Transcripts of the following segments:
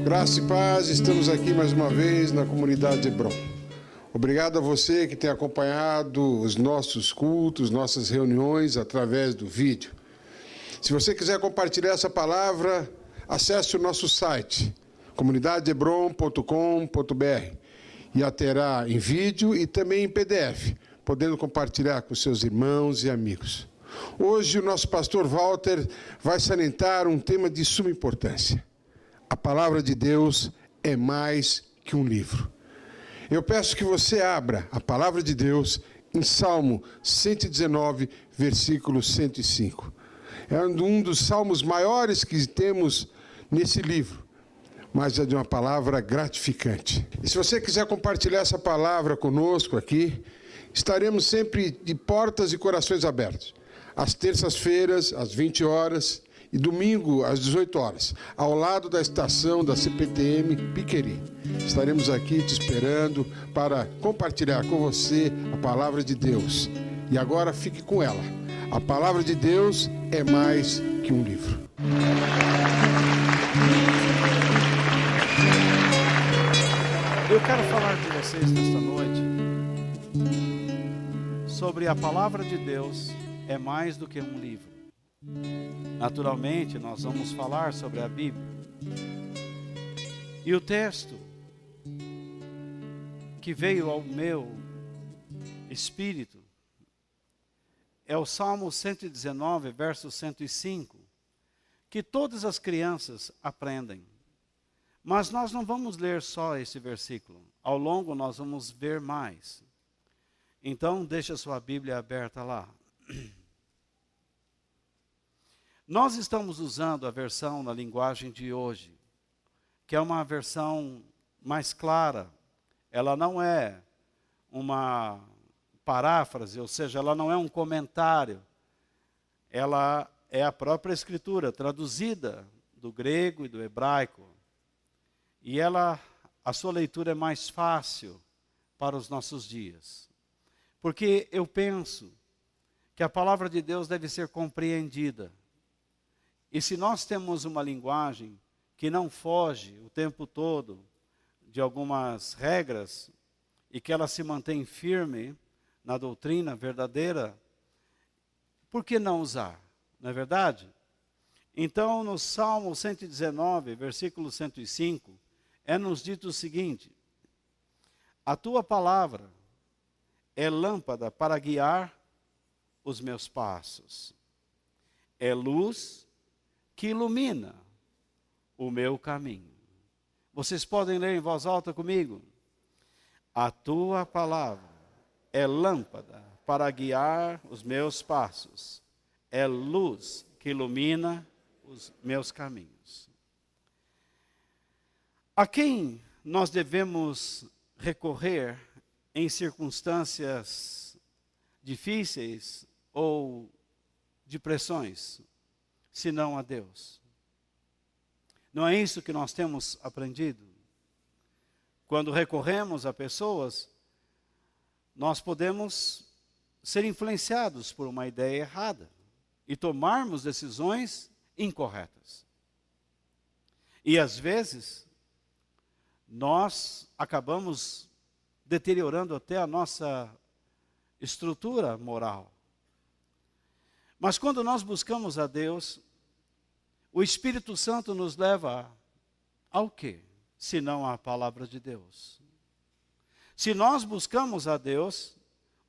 Graça e paz, estamos aqui mais uma vez na comunidade Hebron. Obrigado a você que tem acompanhado os nossos cultos, nossas reuniões através do vídeo. Se você quiser compartilhar essa palavra, acesse o nosso site, comunidadehebron.com.br, e a terá em vídeo e também em PDF, podendo compartilhar com seus irmãos e amigos. Hoje o nosso pastor Walter vai salientar um tema de suma importância. A palavra de Deus é mais que um livro. Eu peço que você abra a palavra de Deus em Salmo 119, versículo 105. É um dos salmos maiores que temos nesse livro, mas é de uma palavra gratificante. E se você quiser compartilhar essa palavra conosco aqui, estaremos sempre de portas e corações abertos. Às terças-feiras, às 20 horas, e domingo, às 18 horas, ao lado da estação da CPTM Piqueri. Estaremos aqui te esperando para compartilhar com você a palavra de Deus. E agora fique com ela. A palavra de Deus é mais que um livro. Eu quero falar com vocês nesta noite sobre a palavra de Deus é mais do que um livro. Naturalmente, nós vamos falar sobre a Bíblia. E o texto que veio ao meu espírito é o Salmo 119, verso 105, que todas as crianças aprendem. Mas nós não vamos ler só esse versículo. Ao longo nós vamos ver mais. Então, deixa a sua Bíblia aberta lá. Nós estamos usando a versão na linguagem de hoje, que é uma versão mais clara. Ela não é uma paráfrase, ou seja, ela não é um comentário. Ela é a própria Escritura, traduzida do grego e do hebraico. E a sua leitura é mais fácil para os nossos dias. Porque eu penso que a palavra de Deus deve ser compreendida. E se nós temos uma linguagem que não foge o tempo todo de algumas regras e que ela se mantém firme na doutrina verdadeira, por que não usar? Não é verdade? Então, no Salmo 119, versículo 105, é-nos dito o seguinte: a tua palavra é lâmpada para guiar os meus passos, é luz que ilumina o meu caminho. Vocês podem ler em voz alta comigo? A tua palavra é lâmpada para guiar os meus passos, é luz que ilumina os meus caminhos. A quem nós devemos recorrer em circunstâncias difíceis ou de pressões, senão a Deus? Não é isso que nós temos aprendido? Quando recorremos a pessoas, nós podemos ser influenciados por uma ideia errada e tomarmos decisões incorretas. E às vezes, nós acabamos deteriorando até a nossa estrutura moral. Mas quando nós buscamos a Deus, o Espírito Santo nos leva ao quê? Senão a palavra de Deus. Se nós buscamos a Deus,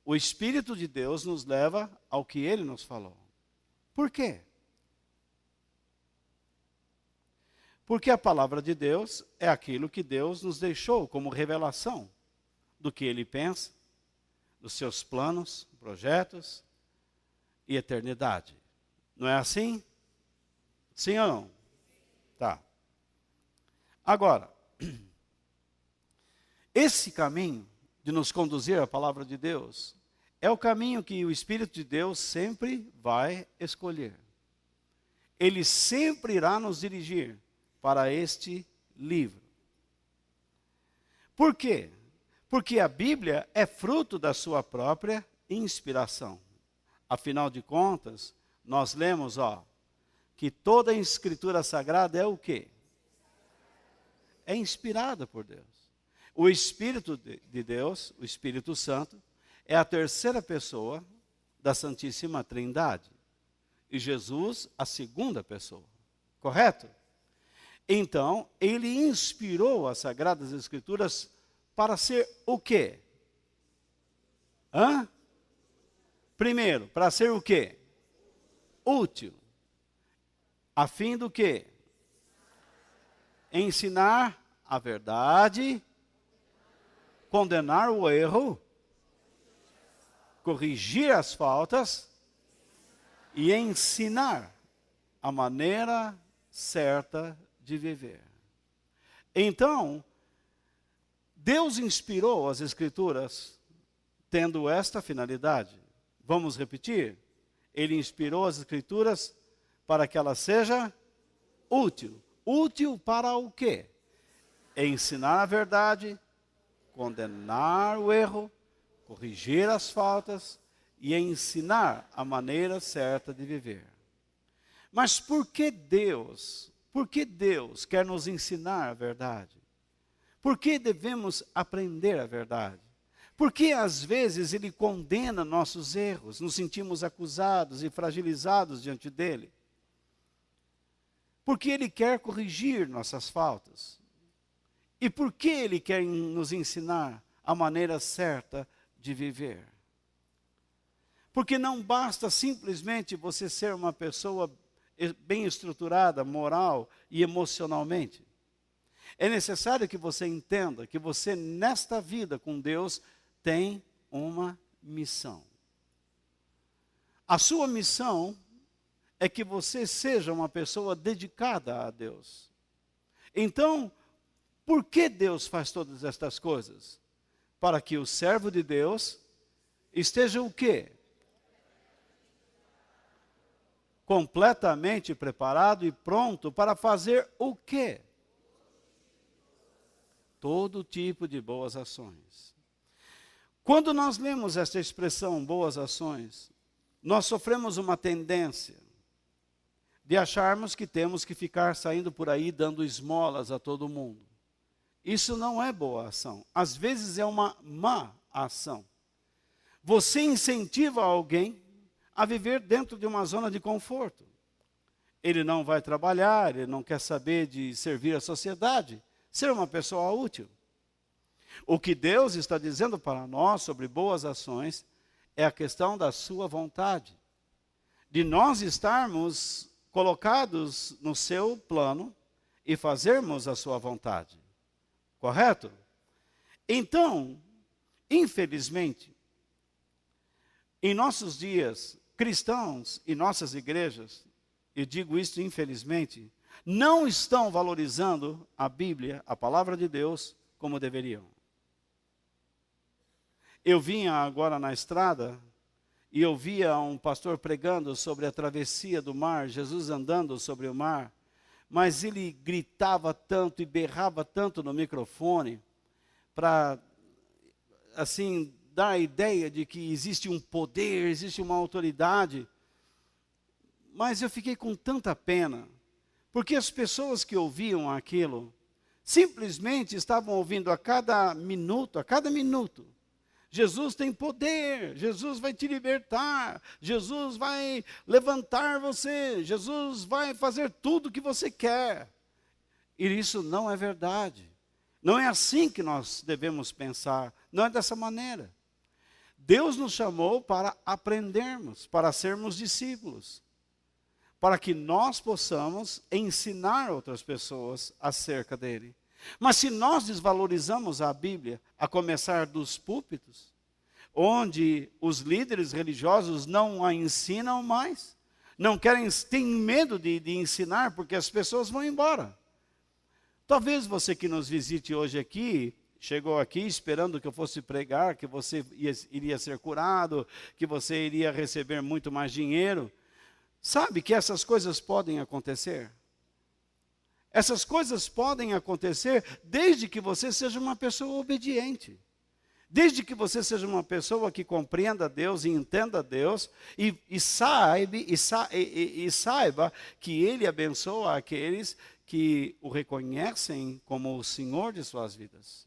o Espírito de Deus nos leva ao que Ele nos falou. Por quê? Porque a palavra de Deus é aquilo que Deus nos deixou como revelação do que Ele pensa, dos seus planos, projetos e eternidade. Não é assim? Sim ou não? Tá. Agora, Esse caminho de nos conduzir à palavra de Deus é o caminho que o Espírito de Deus sempre vai escolher. Ele sempre irá nos dirigir para este livro. Por quê? Porque a Bíblia é fruto da sua própria inspiração. Afinal de contas, nós lemos, que toda a Escritura Sagrada é o quê? É inspirada por Deus. O Espírito de Deus, o Espírito Santo, é a terceira pessoa da Santíssima Trindade. E Jesus, a segunda pessoa. Correto? Então, ele inspirou as Sagradas Escrituras para ser o quê? Primeiro, para ser o quê? Útil. A fim do quê? Ensinar a verdade, condenar o erro, corrigir as faltas e ensinar a maneira certa de viver. Então, Deus inspirou as Escrituras tendo esta finalidade. Vamos repetir? Ele inspirou as Escrituras para que ela seja útil. Útil para o quê? Ensinar a verdade, condenar o erro, corrigir as faltas e ensinar a maneira certa de viver. Mas por que Deus quer nos ensinar a verdade? Por que devemos aprender a verdade? Porque às vezes Ele condena nossos erros, nos sentimos acusados e fragilizados diante dEle. Porque Ele quer corrigir nossas faltas. E por que Ele quer nos ensinar a maneira certa de viver? Porque não basta simplesmente você ser uma pessoa bem estruturada, moral e emocionalmente. É necessário que você entenda que você, nesta vida com Deus, tem uma missão. A sua missão é que você seja uma pessoa dedicada a Deus. Então, por que Deus faz todas estas coisas? Para que o servo de Deus esteja o quê? Completamente preparado e pronto para fazer o quê? Todo tipo de boas ações. Quando nós lemos esta expressão, boas ações, nós sofremos uma tendência de acharmos que temos que ficar saindo por aí dando esmolas a todo mundo. Isso não é boa ação. Às vezes é uma má ação. Você incentiva alguém a viver dentro de uma zona de conforto. Ele não vai trabalhar, ele não quer saber de servir a sociedade, ser uma pessoa útil. O que Deus está dizendo para nós sobre boas ações é a questão da sua vontade. De nós estarmos colocados no seu plano e fazermos a sua vontade. Correto? Então, infelizmente, em nossos dias, cristãos e nossas igrejas, eu digo isso infelizmente, não estão valorizando a Bíblia, a palavra de Deus, como deveriam. Eu vinha agora na estrada e eu via um pastor pregando sobre a travessia do mar, Jesus andando sobre o mar, mas ele gritava tanto e berrava tanto no microfone para, assim, dar a ideia de que existe um poder, existe uma autoridade. Mas eu fiquei com tanta pena, porque as pessoas que ouviam aquilo, simplesmente estavam ouvindo a cada minuto, Jesus tem poder, Jesus vai te libertar, Jesus vai levantar você, Jesus vai fazer tudo o que você quer. E isso não é verdade. Não é assim que nós devemos pensar, não é dessa maneira. Deus nos chamou para aprendermos, para sermos discípulos, para que nós possamos ensinar outras pessoas acerca dele. Mas se nós desvalorizamos a Bíblia, a começar dos púlpitos, onde os líderes religiosos não a ensinam mais, não querem, têm medo de ensinar porque as pessoas vão embora. Talvez você que nos visite hoje aqui chegou aqui esperando que eu fosse pregar, que você iria ser curado, que você iria receber muito mais dinheiro. Sabe que essas coisas podem acontecer? Essas coisas podem acontecer desde que você seja uma pessoa obediente. Desde que você seja uma pessoa que compreenda Deus e entenda Deus e saiba que Ele abençoa aqueles que o reconhecem como o Senhor de suas vidas.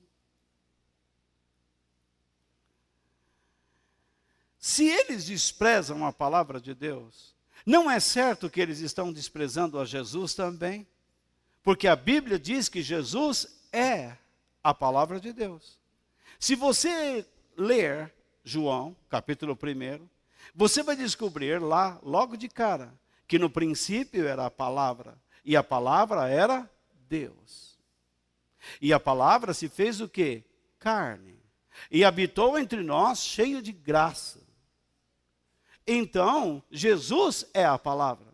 Se eles desprezam a palavra de Deus, não é certo que eles estão desprezando a Jesus também? Porque a Bíblia diz que Jesus é a palavra de Deus. Se você ler João, capítulo 1, você vai descobrir lá, logo de cara, que no princípio era a palavra, e a palavra era Deus. E a palavra se fez o quê? Carne. E habitou entre nós cheio de graça. Então, Jesus é a palavra.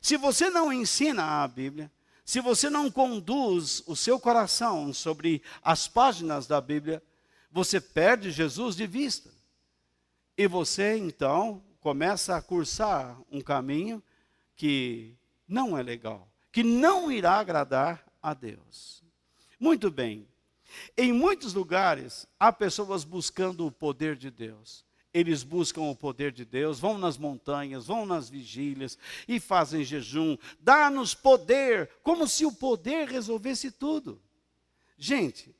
Se você não ensina a Bíblia, se você não conduz o seu coração sobre as páginas da Bíblia, você perde Jesus de vista. E você, então, começa a cursar um caminho que não é legal, que não irá agradar a Deus. Muito bem. Em muitos lugares, há pessoas buscando o poder de Deus. Eles buscam o poder de Deus, vão nas montanhas, vão nas vigílias e fazem jejum. Dá-nos poder, como se o poder resolvesse tudo. Gente,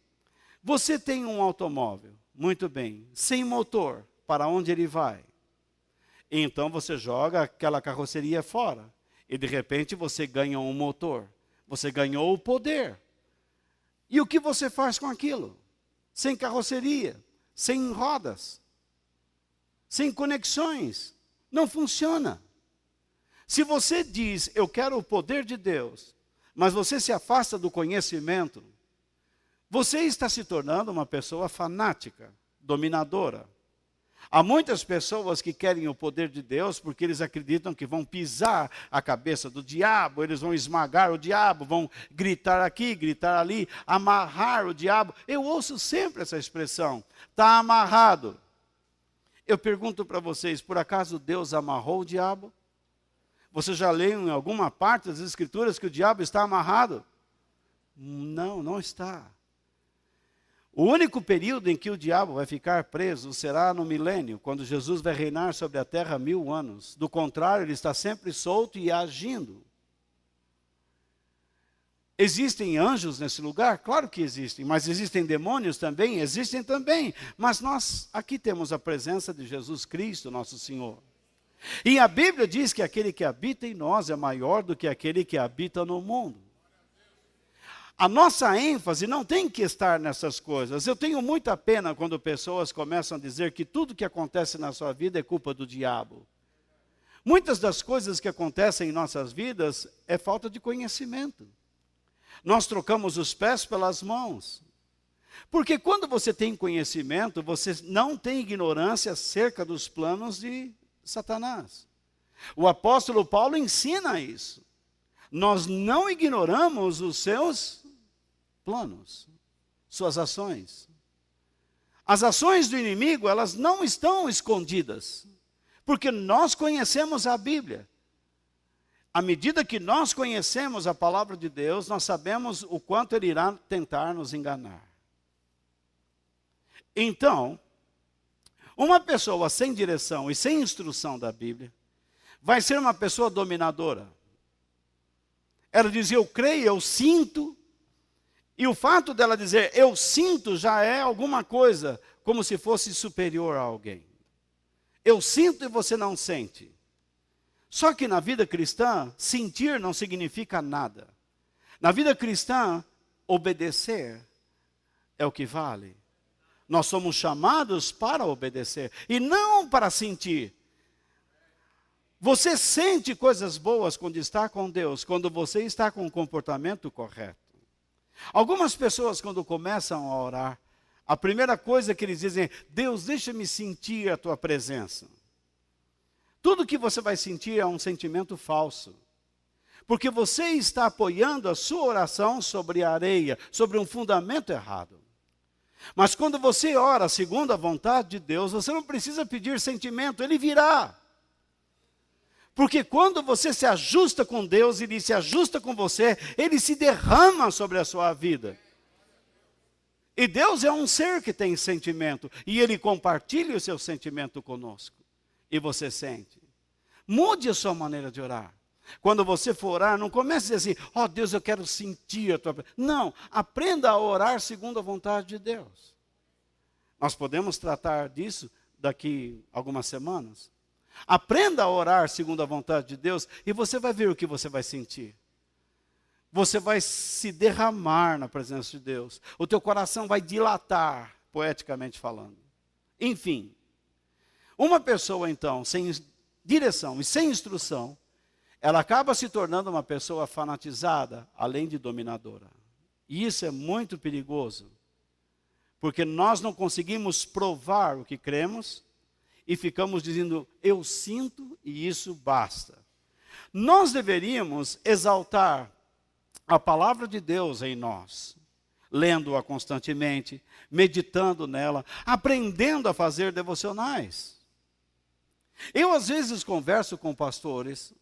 você tem um automóvel, muito bem, sem motor, para onde ele vai? Então você joga aquela carroceria fora e de repente você ganha um motor. Você ganhou o poder. E o que você faz com aquilo? Sem carroceria, sem rodas, sem conexões, não funciona. Se você diz, eu quero o poder de Deus, mas você se afasta do conhecimento, você está se tornando uma pessoa fanática, dominadora. Há muitas pessoas que querem o poder de Deus porque eles acreditam que vão pisar a cabeça do diabo, eles vão esmagar o diabo, vão gritar aqui, gritar ali, amarrar o diabo. Eu ouço sempre essa expressão, está amarrado. Eu pergunto para vocês, por acaso Deus amarrou o diabo? Você já leu em alguma parte das Escrituras que o diabo está amarrado? Não, não está. O único período em que o diabo vai ficar preso será no milênio, quando Jesus vai reinar sobre a terra 1000 anos. Do contrário, ele está sempre solto e agindo. Existem anjos nesse lugar? Claro que existem, mas existem demônios também? Existem também. Mas nós aqui temos a presença de Jesus Cristo, nosso Senhor. E a Bíblia diz que aquele que habita em nós é maior do que aquele que habita no mundo. A nossa ênfase não tem que estar nessas coisas. Eu tenho muita pena quando pessoas começam a dizer que tudo que acontece na sua vida é culpa do diabo. Muitas das coisas que acontecem em nossas vidas é falta de conhecimento. Nós trocamos os pés pelas mãos. Porque quando você tem conhecimento, você não tem ignorância acerca dos planos de Satanás. O apóstolo Paulo ensina isso. Nós não ignoramos os seus planos, suas ações. As ações do inimigo, elas não estão escondidas, porque nós conhecemos a Bíblia. À medida que nós conhecemos a palavra de Deus, nós sabemos o quanto ele irá tentar nos enganar. Então, uma pessoa sem direção e sem instrução da Bíblia, vai ser uma pessoa dominadora. Ela diz, eu creio, eu sinto. E o fato dela dizer, eu sinto, já é alguma coisa, como se fosse superior a alguém. Eu sinto e você não sente. Só que na vida cristã, sentir não significa nada. Na vida cristã, obedecer é o que vale. Nós somos chamados para obedecer e não para sentir. Você sente coisas boas quando está com Deus, quando você está com o comportamento correto. Algumas pessoas, quando começam a orar, a primeira coisa que eles dizem é, Deus, deixa-me sentir a tua presença. Tudo que você vai sentir é um sentimento falso. Porque você está apoiando a sua oração sobre a areia, sobre um fundamento errado. Mas quando você ora segundo a vontade de Deus, você não precisa pedir sentimento, ele virá. Porque quando você se ajusta com Deus, Ele se ajusta com você, Ele se derrama sobre a sua vida. E Deus é um ser que tem sentimento, e Ele compartilha o seu sentimento conosco. E você sente. Mude a sua maneira de orar. Quando você for orar, não comece a dizer assim, ó Deus, eu quero sentir a tua presença. Não, aprenda a orar segundo a vontade de Deus. Nós podemos tratar disso daqui a algumas semanas. Aprenda a orar segundo a vontade de Deus e você vai ver o que você vai sentir. Você vai se derramar na presença de Deus. O teu coração vai dilatar, poeticamente falando. Enfim, uma pessoa então, sem direção e sem instrução, ela acaba se tornando uma pessoa fanatizada, além de dominadora. E isso é muito perigoso, porque nós não conseguimos provar o que cremos, e ficamos dizendo, eu sinto e isso basta. Nós deveríamos exaltar a palavra de Deus em nós, lendo-a constantemente, meditando nela, aprendendo a fazer devocionais. Eu às vezes converso com pastores,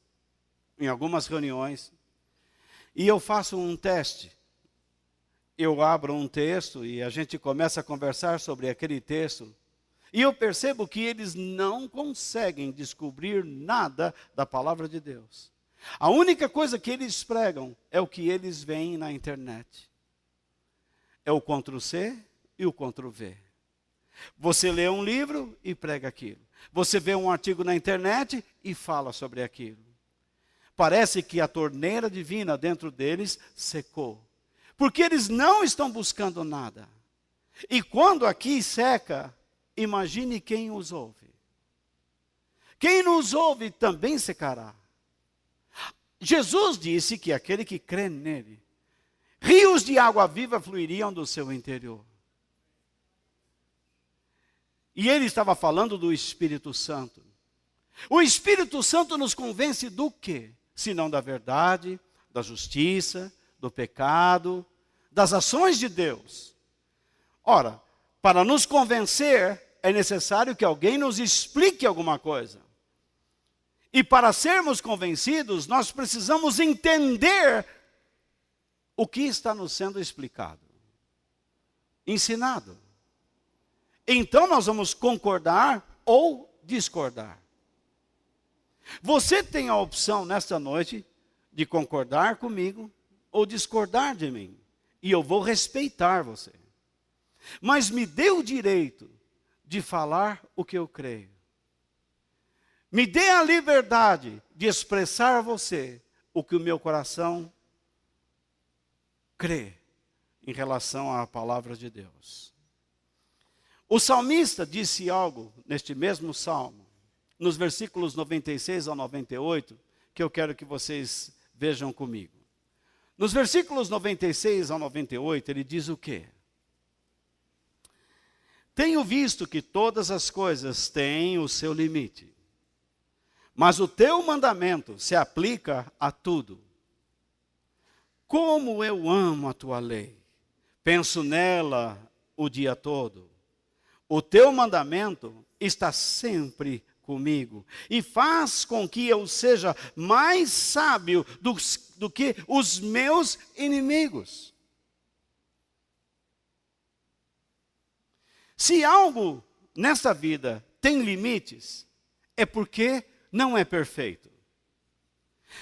em algumas reuniões, e eu faço um teste. Eu abro um texto e a gente começa a conversar sobre aquele texto, e eu percebo que eles não conseguem descobrir nada da palavra de Deus. A única coisa que eles pregam é o que eles veem na internet. É o Ctrl+C e o Ctrl+V. Você lê um livro e prega aquilo. Você vê um artigo na internet e fala sobre aquilo. Parece que a torneira divina dentro deles secou. Porque eles não estão buscando nada. E quando aqui seca, imagine quem os ouve. Quem nos ouve também secará. Jesus disse que aquele que crê nele, rios de água viva fluiriam do seu interior. E ele estava falando do Espírito Santo. O Espírito Santo nos convence do quê? Senão da verdade, da justiça, do pecado, das ações de Deus. Ora, para nos convencer, é necessário que alguém nos explique alguma coisa. E para sermos convencidos, nós precisamos entender o que está nos sendo explicado, ensinado. Então nós vamos concordar ou discordar. Você tem a opção nesta noite de concordar comigo ou discordar de mim. E eu vou respeitar você. Mas me dê o direito de falar o que eu creio. Me dê a liberdade de expressar a você o que o meu coração crê em relação à palavra de Deus. O salmista disse algo neste mesmo salmo, nos versículos 96 ao 98, que eu quero que vocês vejam comigo. Nos versículos 96 ao 98, ele diz o quê? Tenho visto que todas as coisas têm o seu limite, mas o teu mandamento se aplica a tudo. Como eu amo a tua lei, penso nela o dia todo. O teu mandamento está sempre comigo e faz com que eu seja mais sábio do que os meus inimigos. Se algo nessa vida tem limites, é porque não é perfeito.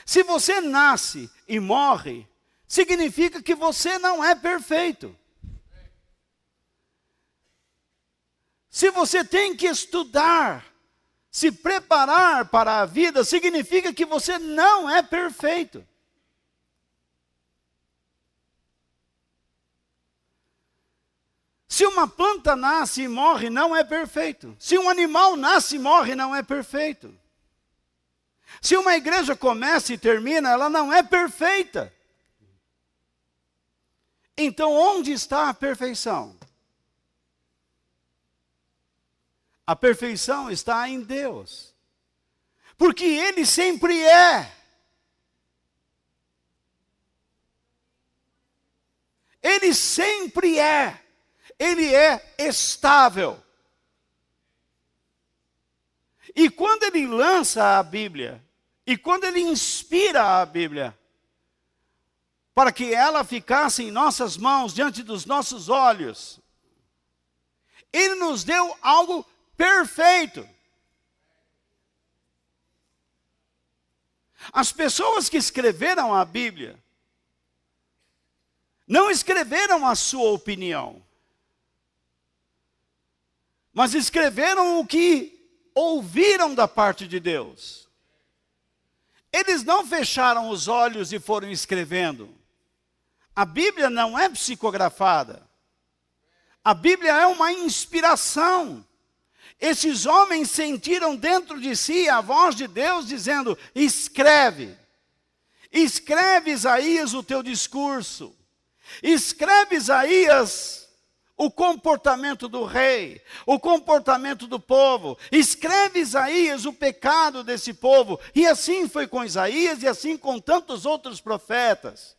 Se você nasce e morre, significa que você não é perfeito. Se você tem que estudar, se preparar para a vida, significa que você não é perfeito. Se uma planta nasce e morre, não é perfeito. Se um animal nasce e morre, não é perfeito. Se uma igreja começa e termina, ela não é perfeita. Então, onde está a perfeição? A perfeição está em Deus. Porque Ele sempre é. Ele sempre é. ele é estável. E quando ele lança a Bíblia, e quando ele inspira a Bíblia, para que ela ficasse em nossas mãos, diante dos nossos olhos, ele nos deu algo perfeito. As pessoas que escreveram a Bíblia, não escreveram a sua opinião, mas escreveram o que ouviram da parte de Deus. Eles não fecharam os olhos e foram escrevendo. A Bíblia não é psicografada. A Bíblia é uma inspiração. Esses homens sentiram dentro de si a voz de Deus dizendo: escreve. Escreve, Isaías, o teu discurso. Escreve, Isaías, o comportamento do rei, o comportamento do povo. Escreve, Isaías, o pecado desse povo. E assim foi com Isaías e assim com tantos outros profetas.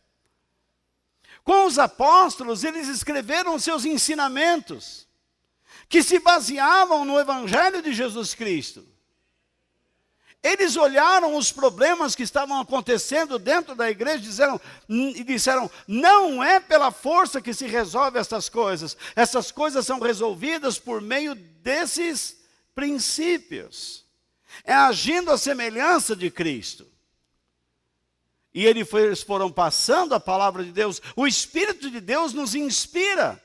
Com os apóstolos, eles escreveram seus ensinamentos, que se baseavam no Evangelho de Jesus Cristo. Eles olharam os problemas que estavam acontecendo dentro da igreja e disseram, não é pela força que se resolve essas coisas são resolvidas por meio desses princípios. É agindo à semelhança de Cristo. E eles foram passando a palavra de Deus. O Espírito de Deus nos inspira.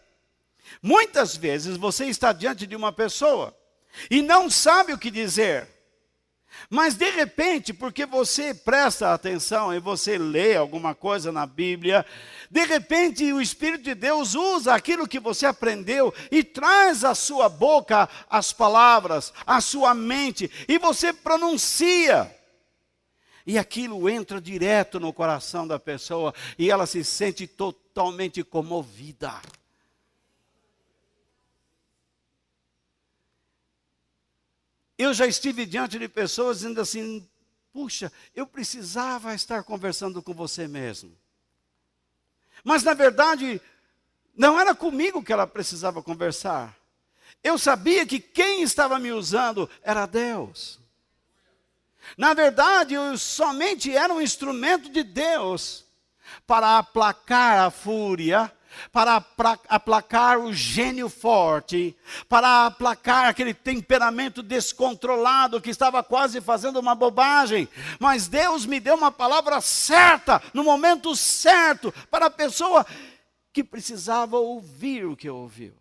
Muitas vezes você está diante de uma pessoa e não sabe o que dizer. Mas de repente, porque você presta atenção e você lê alguma coisa na Bíblia, de repente o Espírito de Deus usa aquilo que você aprendeu e traz à sua boca as palavras, à sua mente, e você pronuncia. E aquilo entra direto no coração da pessoa e ela se sente totalmente comovida. Eu já estive diante de pessoas dizendo assim, puxa, eu precisava estar conversando com você mesmo. Mas na verdade, não era comigo que ela precisava conversar. Eu sabia que quem estava me usando era Deus. Na verdade, eu somente era um instrumento de Deus para aplacar a fúria, para aplacar o gênio forte, para aplacar aquele temperamento descontrolado que estava quase fazendo uma bobagem. Mas Deus me deu uma palavra certa, no momento certo, para a pessoa que precisava ouvir o que ouviu.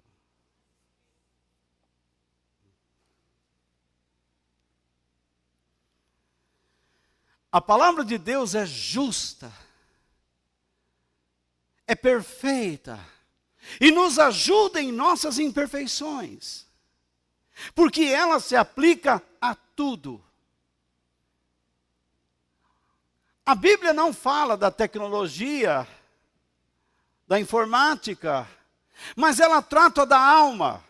A palavra de Deus é justa, é perfeita e nos ajuda em nossas imperfeições, porque ela se aplica a tudo. A Bíblia não fala da tecnologia, da informática, mas ela trata da alma.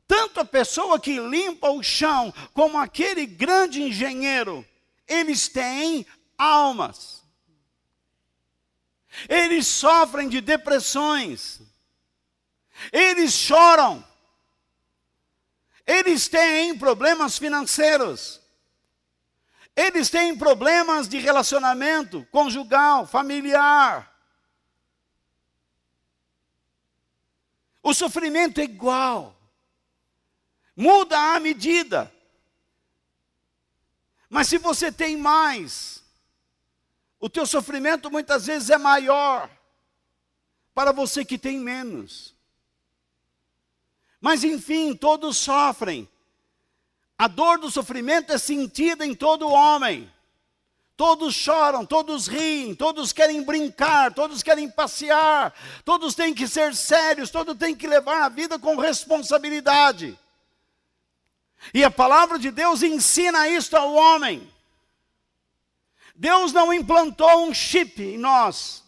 Tanto a pessoa que limpa o chão, como aquele grande engenheiro, eles têm almas. Eles sofrem de depressões. Eles choram. Eles têm problemas financeiros. Eles têm problemas de relacionamento conjugal, familiar. O sofrimento é igual. Muda à medida. Mas se você tem mais, o teu sofrimento muitas vezes é maior para você que tem menos. Mas enfim, todos sofrem. A dor do sofrimento é sentida em todo homem. Todos choram, todos riem, todos querem brincar, todos querem passear, todos têm que ser sérios, todos têm que levar a vida com responsabilidade. E a palavra de Deus ensina isto ao homem. Deus não implantou um chip em nós,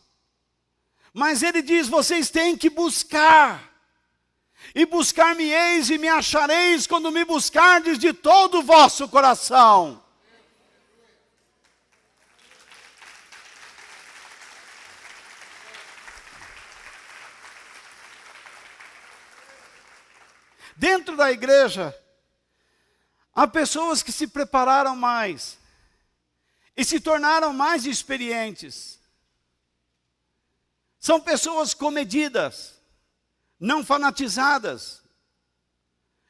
mas Ele diz, vocês têm que buscar. E buscar-me-eis e me achareis quando me buscardes de todo o vosso coração. Dentro da igreja, há pessoas que se prepararam mais e se tornaram mais experientes. São pessoas comedidas, não fanatizadas,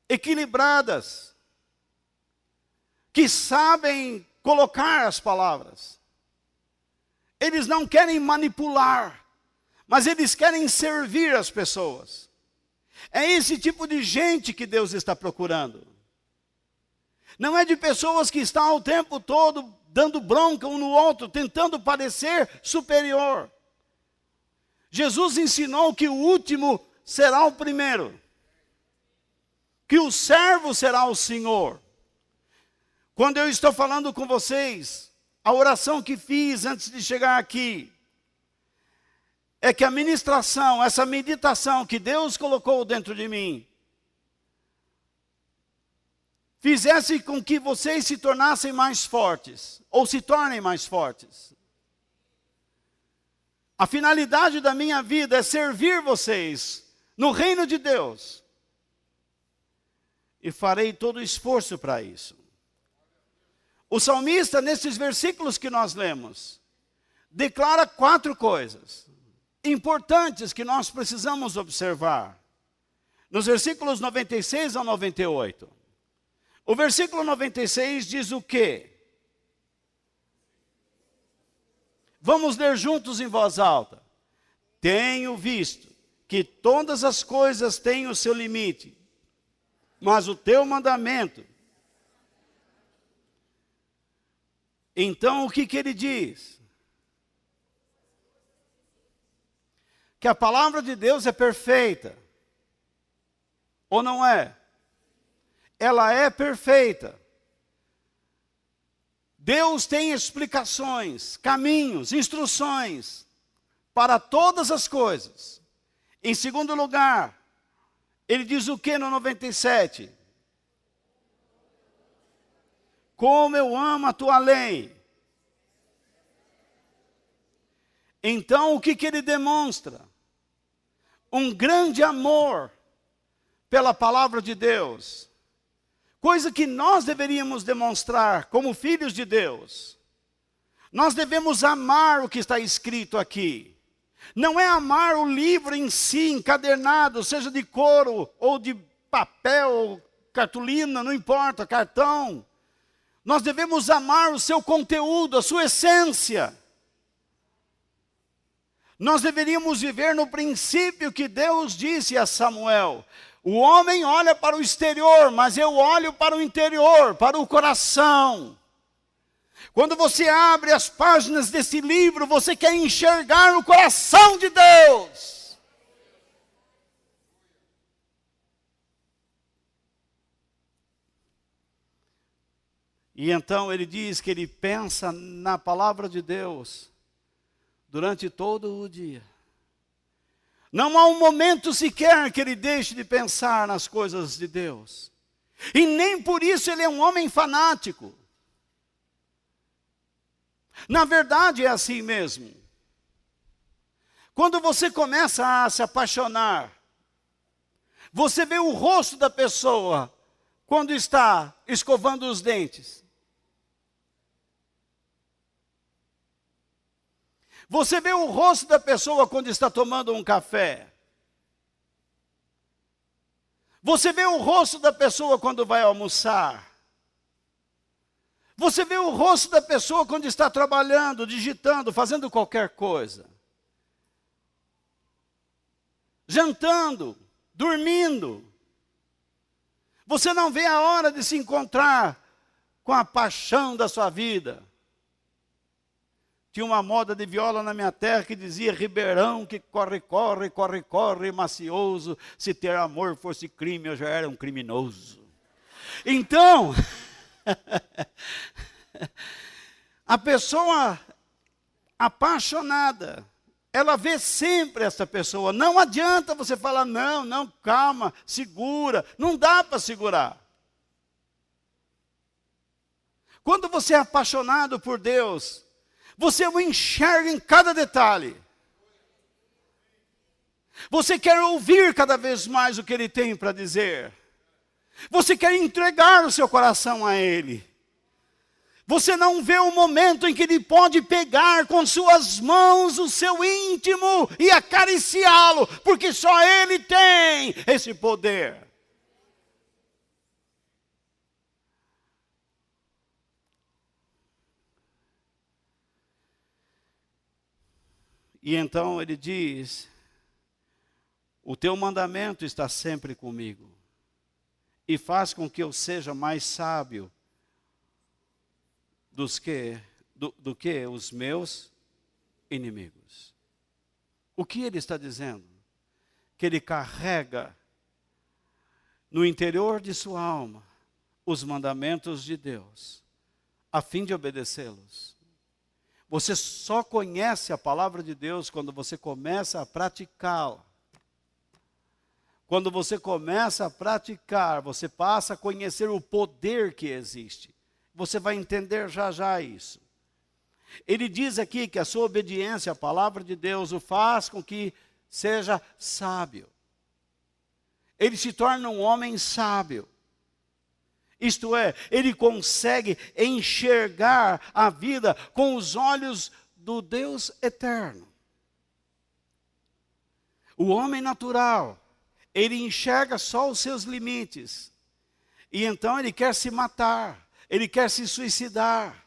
equilibradas, que sabem colocar as palavras. Eles não querem manipular, mas eles querem servir as pessoas. É esse tipo de gente que Deus está procurando. Não é de pessoas que estão o tempo todo dando bronca um no outro, tentando parecer superior. Jesus ensinou que o último será o primeiro, que o servo será o Senhor. Quando eu estou falando com vocês, a oração que fiz antes de chegar aqui, é que a ministração, essa meditação que Deus colocou dentro de mim, fizesse com que vocês se tornassem mais fortes, ou se tornem mais fortes. A finalidade da minha vida é servir vocês no reino de Deus. E farei todo o esforço para isso. O salmista, nesses versículos que nós lemos, declara 4 coisas importantes que nós precisamos observar. Nos versículos 96 ao 98. O versículo 96 diz o quê? Vamos ler juntos em voz alta. Tenho visto que todas as coisas têm o seu limite, mas o teu mandamento. Então o que ele diz? Que a palavra de Deus é perfeita. Ou não é? Ela é perfeita. Deus tem explicações, caminhos, instruções para todas as coisas. Em segundo lugar, ele diz o que no 97? Como eu amo a tua lei. Então, o que ele demonstra? Um grande amor pela palavra de Deus. Coisa que nós deveríamos demonstrar como filhos de Deus. Nós devemos amar o que está escrito aqui. Não é amar o livro em si, encadernado, seja de couro ou de papel, cartolina, não importa, cartão. Nós devemos amar o seu conteúdo, a sua essência. Nós deveríamos viver no princípio que Deus disse a Samuel. O homem olha para o exterior, mas eu olho para o interior, para o coração. Quando você abre as páginas desse livro, você quer enxergar o coração de Deus. E então ele diz que ele pensa na palavra de Deus durante todo o dia. Não há um momento sequer que ele deixe de pensar nas coisas de Deus. E nem por isso ele é um homem fanático. Na verdade é assim mesmo. Quando você começa a se apaixonar, você vê o rosto da pessoa quando está escovando os dentes. Você vê o rosto da pessoa quando está tomando um café. Você vê o rosto da pessoa quando vai almoçar. Você vê o rosto da pessoa quando está trabalhando, digitando, fazendo qualquer coisa. Jantando, dormindo. Você não vê a hora de se encontrar com a paixão da sua vida. Tinha uma moda de viola na minha terra que dizia: Ribeirão que corre, corre, corre, corre, macioso. Se ter amor fosse crime, eu já era um criminoso. Então, a pessoa apaixonada, ela vê sempre essa pessoa. Não adianta você falar: não, calma, segura. Não dá para segurar. Quando você é apaixonado por Deus, você o enxerga em cada detalhe. Você quer ouvir cada vez mais o que ele tem para dizer. Você quer entregar o seu coração a Ele. Você não vê o momento em que Ele pode pegar com suas mãos o seu íntimo e acariciá-lo, porque só Ele tem esse poder. E então Ele diz: o teu mandamento está sempre comigo, e faz com que eu seja mais sábio do que os meus inimigos. O que ele está dizendo? Que ele carrega no interior de sua alma os mandamentos de Deus, a fim de obedecê-los. Você só conhece a palavra de Deus quando você começa a praticá-la. Quando você começa a praticar, você passa a conhecer o poder que existe. Você vai entender já já isso. Ele diz aqui que a sua obediência à palavra de Deus o faz com que seja sábio. Ele se torna um homem sábio. Isto é, ele consegue enxergar a vida com os olhos do Deus eterno. O homem natural, ele enxerga só os seus limites. E então ele quer se matar. Ele quer se suicidar,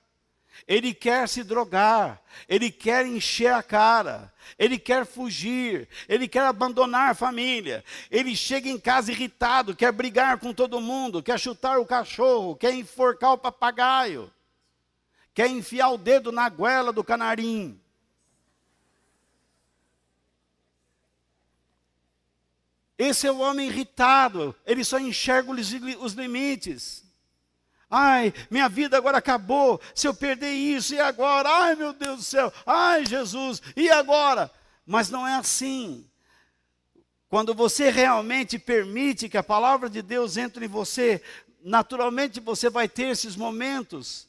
ele quer se drogar, ele quer encher a cara, ele quer fugir, ele quer abandonar a família, ele chega em casa irritado, quer brigar com todo mundo, quer chutar o cachorro, quer enforcar o papagaio, quer enfiar o dedo na goela do canarim. Esse é o homem irritado, ele só enxerga os limites. Ai, minha vida agora acabou, se eu perder isso, e agora? Ai, meu Deus do céu, ai, Jesus, e agora? Mas não é assim. Quando você realmente permite que a palavra de Deus entre em você, naturalmente você vai ter esses momentos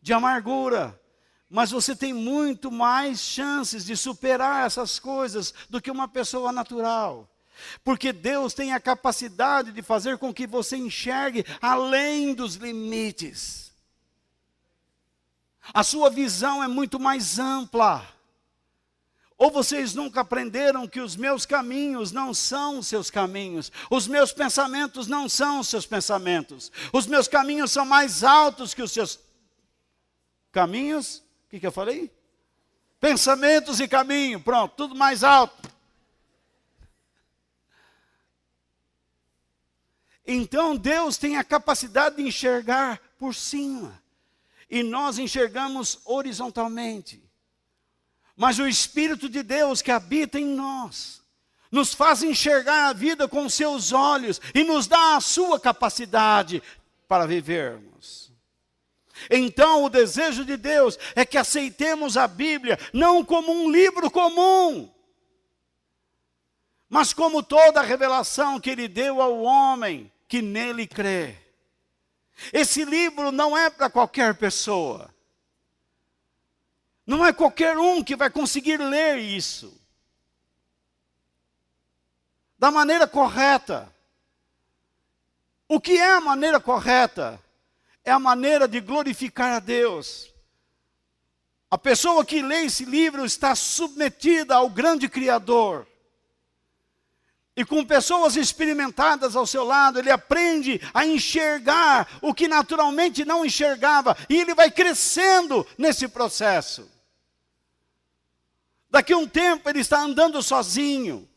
de amargura, mas você tem muito mais chances de superar essas coisas do que uma pessoa natural. Porque Deus tem a capacidade de fazer com que você enxergue além dos limites. A sua visão é muito mais ampla. Ou vocês nunca aprenderam que os meus caminhos não são os seus caminhos, os meus pensamentos não são os seus pensamentos, os meus caminhos são mais altos que os seus caminhos? O que eu falei? Pensamentos e caminho, pronto, tudo mais alto. Então Deus tem a capacidade de enxergar por cima. E nós enxergamos horizontalmente. Mas o Espírito de Deus que habita em nós, nos faz enxergar a vida com os seus olhos e nos dá a sua capacidade para vivermos. Então o desejo de Deus é que aceitemos a Bíblia não como um livro comum, mas como toda a revelação que Ele deu ao homem que nele crê. Esse livro não é para qualquer pessoa. Não é qualquer um que vai conseguir ler isso da maneira correta. O que é a maneira correta? É a maneira de glorificar a Deus. A pessoa que lê esse livro está submetida ao grande Criador. E com pessoas experimentadas ao seu lado, ele aprende a enxergar o que naturalmente não enxergava. E ele vai crescendo nesse processo. Daqui a um tempo ele está andando sozinho.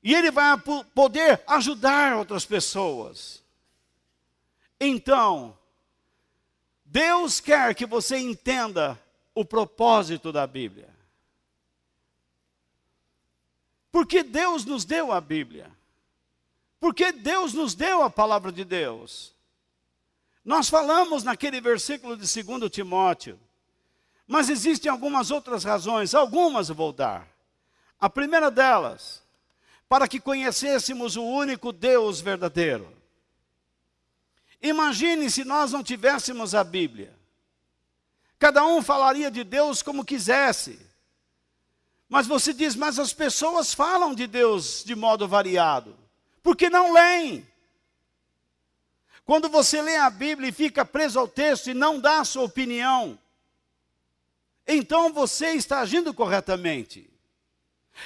E ele vai poder ajudar outras pessoas. Então, Deus quer que você entenda o propósito da Bíblia. Porque Deus nos deu a Bíblia. Porque Deus nos deu a palavra de Deus. Nós falamos naquele versículo de 2 Timóteo. Mas existem algumas outras razões, algumas eu vou dar. A primeira delas, para que conhecêssemos o único Deus verdadeiro. Imagine se nós não tivéssemos a Bíblia. Cada um falaria de Deus como quisesse. Mas você diz, mas as pessoas falam de Deus de modo variado. porque não leem. Quando você lê a Bíblia e fica preso ao texto e não dá a sua opinião, então você está agindo corretamente.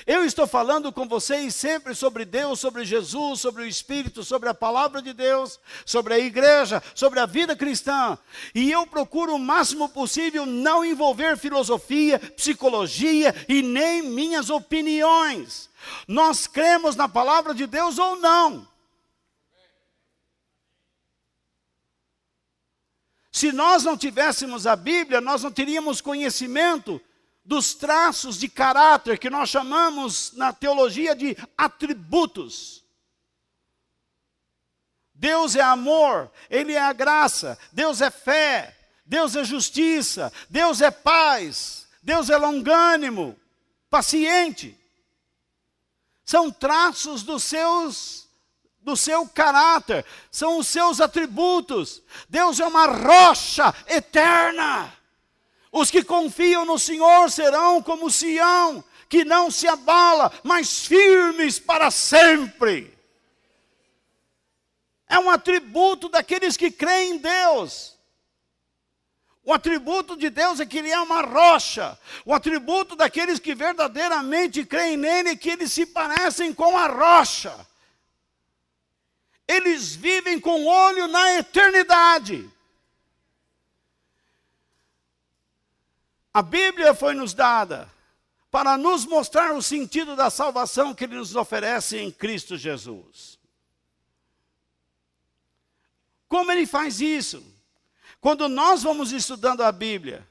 Eu estou falando com vocês sempre sobre Deus, sobre Jesus, sobre o Espírito, sobre a palavra de Deus, sobre a igreja, sobre a vida cristã. E eu procuro o máximo possível não envolver filosofia, psicologia e nem minhas opiniões. Nós cremos na palavra de Deus ou não. Se nós não tivéssemos a Bíblia, nós não teríamos conhecimento dos traços de caráter que nós chamamos na teologia de atributos. Deus é amor, Ele é a graça, Deus é fé, Deus é justiça, Deus é paz, Deus é longânimo, paciente. São traços do seu caráter, são os seus atributos. Deus é uma rocha eterna. Os que confiam no Senhor serão como Sião, que não se abala, mas firmes para sempre. É um atributo daqueles que creem em Deus. O atributo de Deus é que Ele é uma rocha. O atributo daqueles que verdadeiramente creem nele é que eles se parecem com a rocha. Eles vivem com o olho na eternidade. A Bíblia foi nos dada para nos mostrar o sentido da salvação que Ele nos oferece em Cristo Jesus. Como Ele faz isso? Quando nós vamos estudando a Bíblia,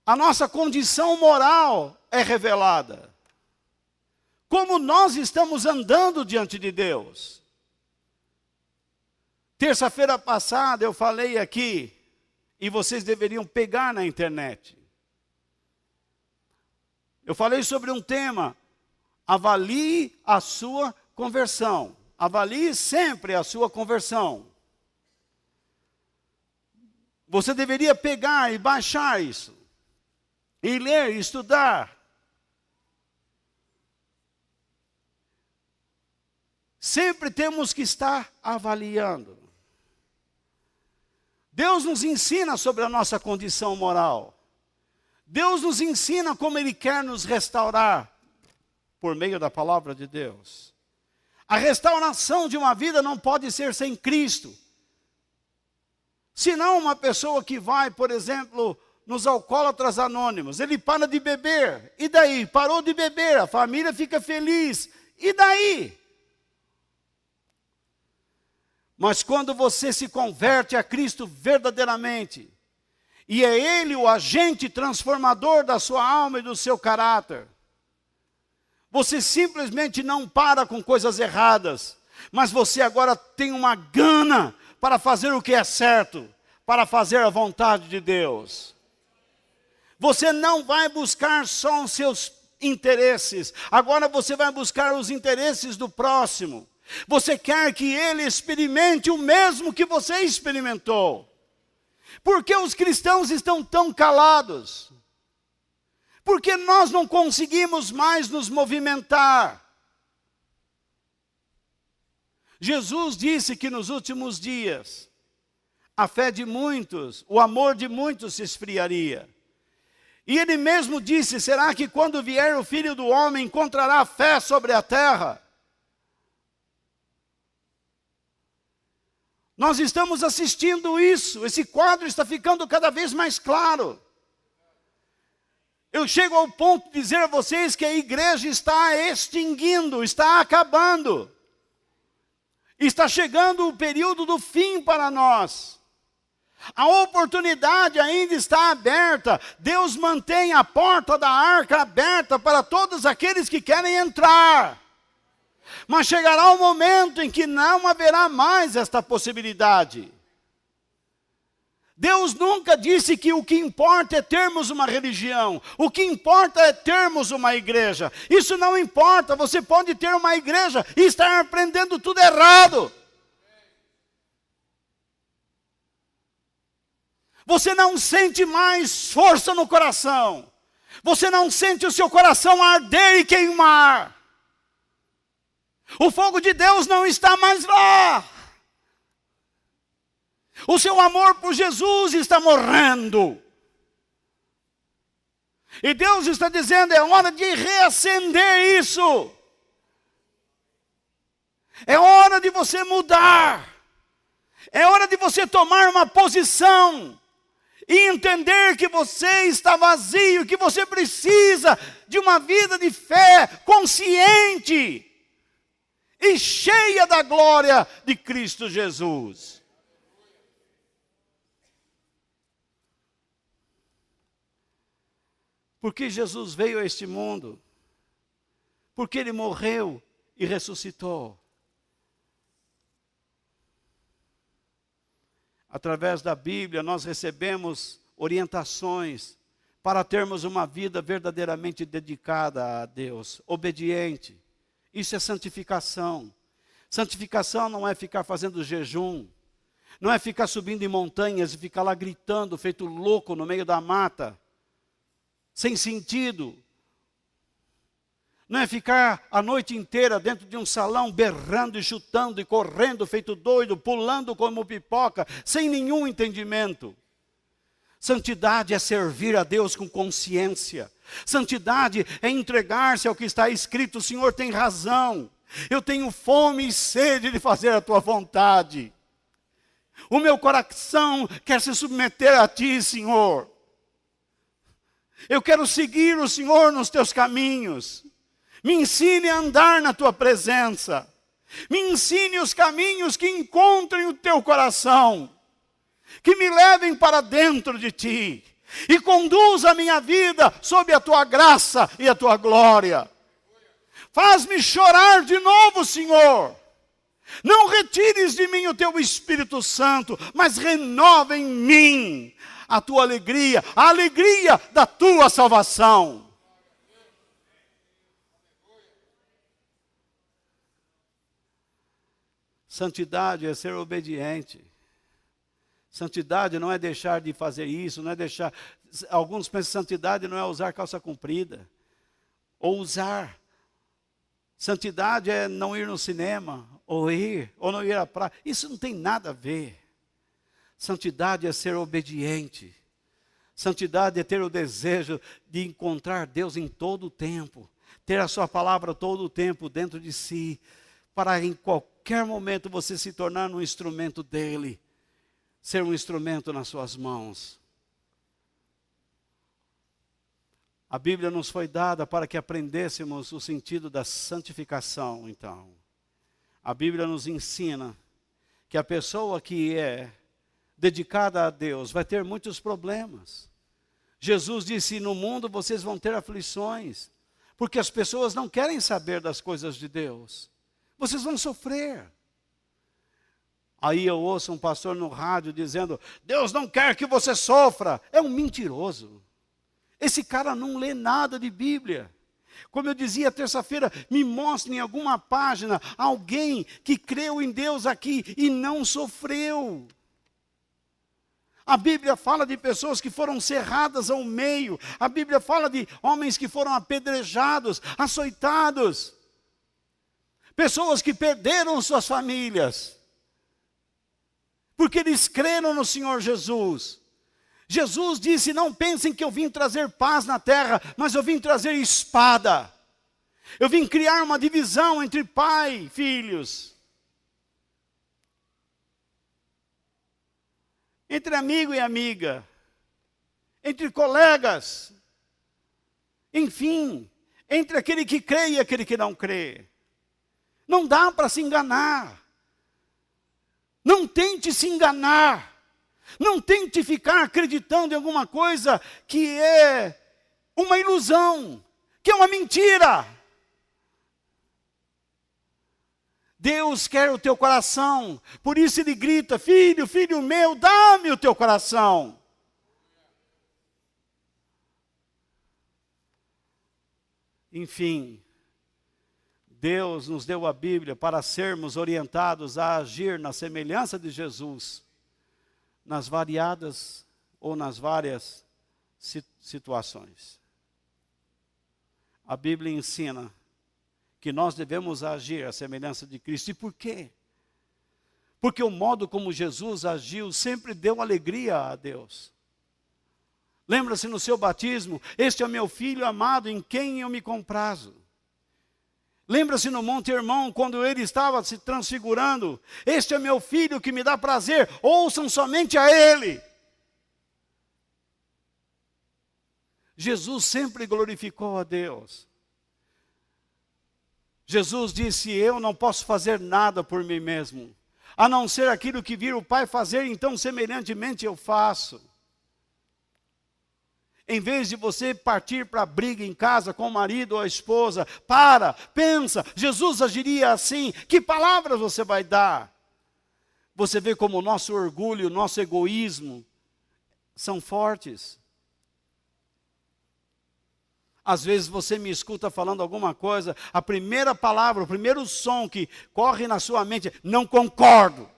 a nossa condição moral é revelada. Como nós estamos andando diante de Deus. Terça-feira passada eu falei aqui, e vocês deveriam pegar na internet. Eu falei sobre um tema, avalie a sua conversão. Avalie sempre a sua conversão. Você deveria pegar e baixar isso. E ler e estudar. Sempre temos que estar avaliando. Deus nos ensina sobre a nossa condição moral. Deus nos ensina como Ele quer nos restaurar por meio da palavra de Deus. A restauração de uma vida não pode ser sem Cristo. Senão uma pessoa que vai, por exemplo, nos alcoólatras anônimos, ele para de beber, e daí? Parou de beber, a família fica feliz, e daí? Mas quando você se converte a Cristo verdadeiramente, e é Ele o agente transformador da sua alma e do seu caráter, você simplesmente não para com coisas erradas, mas você agora tem uma gana para fazer o que é certo, para fazer a vontade de Deus. Você não vai buscar só os seus interesses, agora você vai buscar os interesses do próximo. Você quer que ele experimente o mesmo que você experimentou. Por que os cristãos estão tão calados? Porque nós não conseguimos mais nos movimentar. Jesus disse que nos últimos dias, a fé de muitos, o amor de muitos se esfriaria. E Ele mesmo disse, será que quando vier o Filho do Homem encontrará fé sobre a terra? Nós estamos assistindo isso, esse quadro está ficando cada vez mais claro. Eu chego ao ponto de dizer a vocês que a igreja está extinguindo, está acabando. Está chegando o período do fim para nós. A oportunidade ainda está aberta. Deus mantém a porta da arca aberta para todos aqueles que querem entrar. Mas chegará um momento em que não haverá mais esta possibilidade. Deus nunca disse que o que importa é termos uma religião. O que importa é termos uma igreja. Isso não importa, você pode ter uma igreja e estar aprendendo tudo errado. Você não sente mais força no coração. Você não sente o seu coração arder e queimar. O fogo de Deus não está mais lá. O seu amor por Jesus está morrendo. E Deus está dizendo, é hora de reacender isso. É hora de você mudar. É hora de você tomar uma posição. E entender que você está vazio, que você precisa de uma vida de fé consciente e cheia da glória de Cristo Jesus. Porque Jesus veio a este mundo, porque Ele morreu e ressuscitou. Através da Bíblia, nós recebemos orientações para termos uma vida verdadeiramente dedicada a Deus, obediente. Isso é santificação. Santificação não é ficar fazendo jejum, não é ficar subindo em montanhas e ficar lá gritando, feito louco no meio da mata, sem sentido. Não é ficar a noite inteira dentro de um salão berrando e chutando e correndo feito doido, pulando como pipoca, sem nenhum entendimento. Santidade é servir a Deus com consciência. Santidade é entregar-se ao que está escrito. O Senhor tem razão. Eu tenho fome e sede de fazer a tua vontade. O meu coração quer se submeter a ti, Senhor. Eu quero seguir o Senhor nos teus caminhos. Me ensine a andar na tua presença. Me ensine os caminhos que encontrem o teu coração. Que me levem para dentro de ti. E conduza a minha vida sob a tua graça e a tua glória. Faz-me chorar de novo, Senhor. Não retires de mim o teu Espírito Santo, mas renova em mim a tua alegria, a alegria da tua salvação. Santidade é ser obediente. Santidade não é deixar de fazer isso, não é deixar... Alguns pensam que santidade não é usar calça comprida. Ou usar. Santidade é não ir no cinema, ou não ir à praia. Isso não tem nada a ver. Santidade é ser obediente. Santidade é ter o desejo de encontrar Deus em todo o tempo. Ter a sua palavra todo o tempo dentro de si. Para em qualquer momento você se tornar um instrumento dele. Ser um instrumento nas suas mãos. A Bíblia nos foi dada para que aprendêssemos o sentido da santificação, então. A Bíblia nos ensina que a pessoa que é dedicada a Deus vai ter muitos problemas. Jesus disse, no mundo vocês vão ter aflições, porque as pessoas não querem saber das coisas de Deus. Vocês vão sofrer. Aí eu ouço um pastor no rádio dizendo, Deus não quer que você sofra. É um mentiroso. Esse cara não lê nada de Bíblia. Como eu dizia terça-feira, me mostre em alguma página alguém que creu em Deus aqui e não sofreu. A Bíblia fala de pessoas que foram cerradas ao meio. A Bíblia fala de homens que foram apedrejados, açoitados. Pessoas que perderam suas famílias. Porque eles creram no Senhor Jesus. Jesus disse, não pensem que eu vim trazer paz na terra, mas eu vim trazer espada. Eu vim criar uma divisão entre pai e filhos. Entre amigo e amiga. Entre colegas. Enfim, entre aquele que crê e aquele que não crê. Não dá para se enganar. Não tente se enganar. Não tente ficar acreditando em alguma coisa que é uma ilusão, que é uma mentira. Deus quer o teu coração, por isso Ele grita, filho, filho meu, dá-me o teu coração. Enfim, Deus nos deu a Bíblia para sermos orientados a agir na semelhança de Jesus, nas variadas ou nas várias situações. A Bíblia ensina que nós devemos agir à semelhança de Cristo. E por quê? Porque o modo como Jesus agiu sempre deu alegria a Deus. Lembra-se no seu batismo, este é o meu filho amado em quem eu me comprazo. Lembra-se no Monte Hermon, quando ele estava se transfigurando, este é meu filho que me dá prazer, ouçam somente a ele. Jesus sempre glorificou a Deus. Jesus disse, eu não posso fazer nada por mim mesmo, a não ser aquilo que vir o Pai fazer, então semelhantemente eu faço. Em vez de você partir para a briga em casa com o marido ou a esposa, pensa, Jesus agiria assim, que palavras você vai dar? Você vê como o nosso orgulho, o nosso egoísmo são fortes. Às vezes você me escuta falando alguma coisa, a primeira palavra, o primeiro som que corre na sua mente é, não concordo.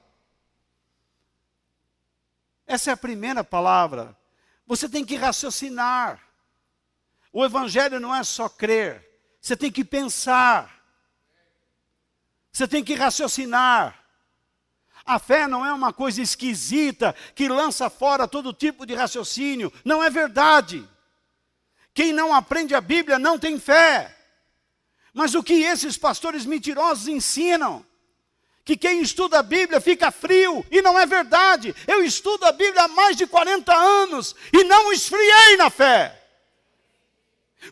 Essa é a primeira palavra. Você tem que raciocinar. O evangelho não é só crer. Você tem que pensar. Você tem que raciocinar. A fé não é uma coisa esquisita que lança fora todo tipo de raciocínio. Não é verdade. Quem não aprende a Bíblia não tem fé. Mas o que esses pastores mentirosos ensinam? Que quem estuda a Bíblia fica frio, e não é verdade. Eu estudo a Bíblia há mais de 40 anos, e não esfriei na fé.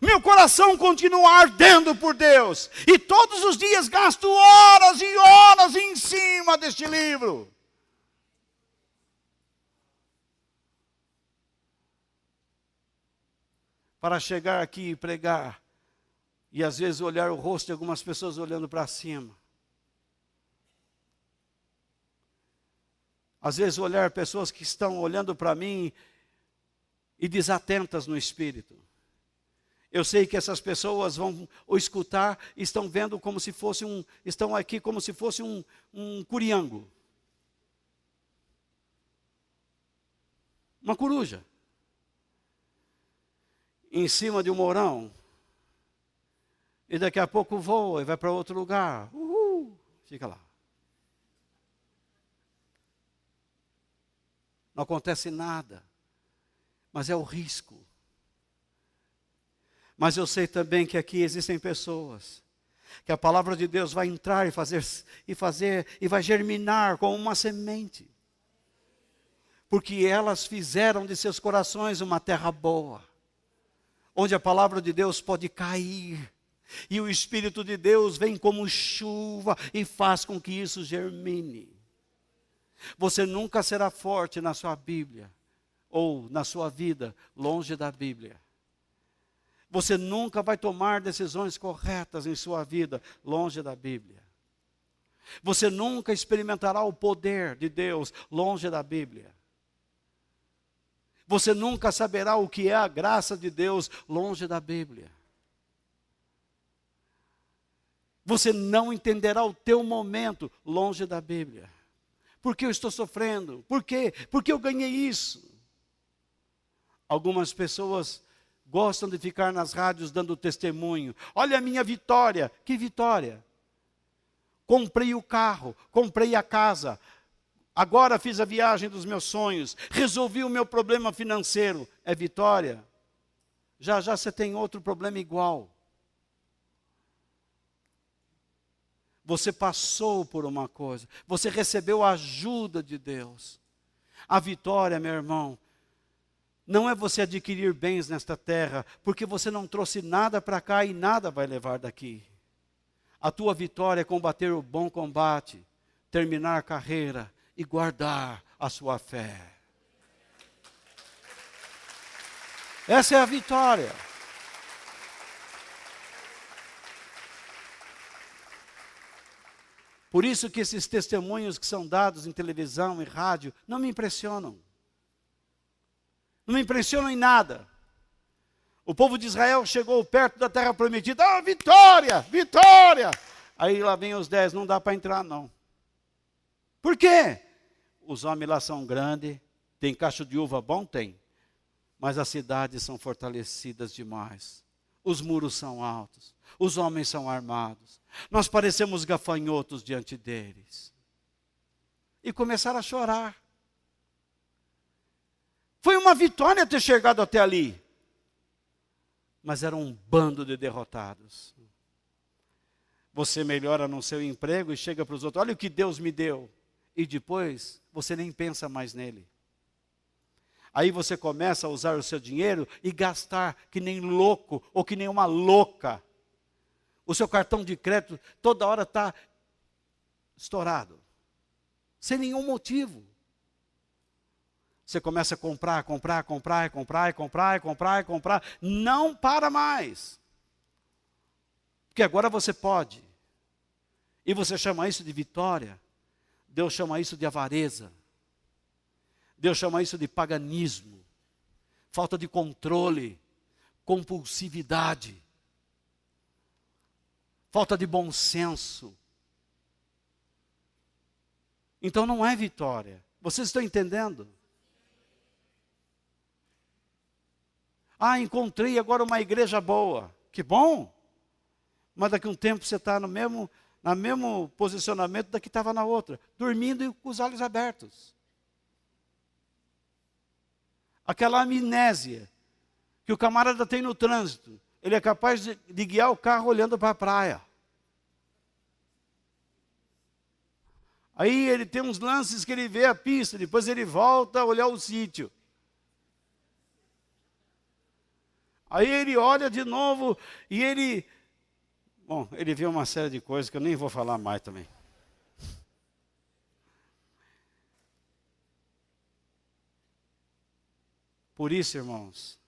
Meu coração continua ardendo por Deus, e todos os dias gasto horas e horas em cima deste livro. Para chegar aqui e pregar, e às vezes olhar o rosto de algumas pessoas olhando para cima. Às vezes olhar pessoas que estão olhando para mim e desatentas no espírito. Eu sei que essas pessoas vão escutar e estão vendo como se fosse estão aqui como se fosse um curiango. Uma coruja. Em cima de um mourão. E daqui a pouco voa e vai para outro lugar. Fica lá. Não acontece nada, mas é o risco. Mas eu sei também que aqui existem pessoas, que a palavra de Deus vai entrar e vai germinar como uma semente. Porque elas fizeram de seus corações uma terra boa, onde a palavra de Deus pode cair. E o Espírito de Deus vem como chuva e faz com que isso germine. Você nunca será forte na sua Bíblia, ou na sua vida, longe da Bíblia. Você nunca vai tomar decisões corretas em sua vida, longe da Bíblia. Você nunca experimentará o poder de Deus, longe da Bíblia. Você nunca saberá o que é a graça de Deus, longe da Bíblia. Você não entenderá o teu momento, longe da Bíblia. Por que eu estou sofrendo? Por quê? Porque eu ganhei isso. Algumas pessoas gostam de ficar nas rádios dando testemunho. Olha a minha vitória. Que vitória? Comprei o carro, comprei a casa. Agora fiz a viagem dos meus sonhos. Resolvi o meu problema financeiro. É vitória? Já já você tem outro problema igual. Você passou por uma coisa. Você recebeu a ajuda de Deus. A vitória, meu irmão, não é você adquirir bens nesta terra, porque você não trouxe nada para cá e nada vai levar daqui. A tua vitória é combater o bom combate, terminar a carreira e guardar a sua fé. Essa é a vitória. Por isso que esses testemunhos que são dados em televisão e rádio não me impressionam. Não me impressionam em nada. O povo de Israel chegou perto da terra prometida. Ah, vitória, vitória. Aí lá vem os 10, não dá para entrar não. Por quê? Os homens lá são grandes, tem cacho de uva bom? Tem. Mas as cidades são fortalecidas demais. os muros são altos, os homens são armados, nós parecemos gafanhotos diante deles. E começaram a chorar. Foi uma vitória ter chegado até ali. Mas era um bando de derrotados. Você melhora no seu emprego e chega para os outros, olha o que Deus me deu. E depois, você nem pensa mais nele. Aí você começa a usar o seu dinheiro e gastar que nem louco ou que nem uma louca. O seu cartão de crédito toda hora está estourado. Sem nenhum motivo. Você começa a comprar. Não para mais. Porque agora você pode. E você chama isso de vitória. Deus chama isso de avareza. Deus chama isso de paganismo. Falta de controle. Compulsividade. Falta de bom senso. Então não é vitória. Vocês estão entendendo? Ah, encontrei agora uma igreja boa. Que bom. Mas daqui a um tempo você está no mesmo posicionamento da que estava na outra. Dormindo e com os olhos abertos. Aquela amnésia que o camarada tem no trânsito. Ele é capaz de guiar o carro olhando para a praia. Aí ele tem uns lances que ele vê a pista, depois ele volta a olhar o sítio. Aí ele olha de novo e ele vê uma série de coisas que eu nem vou falar mais também. Por isso, irmãos,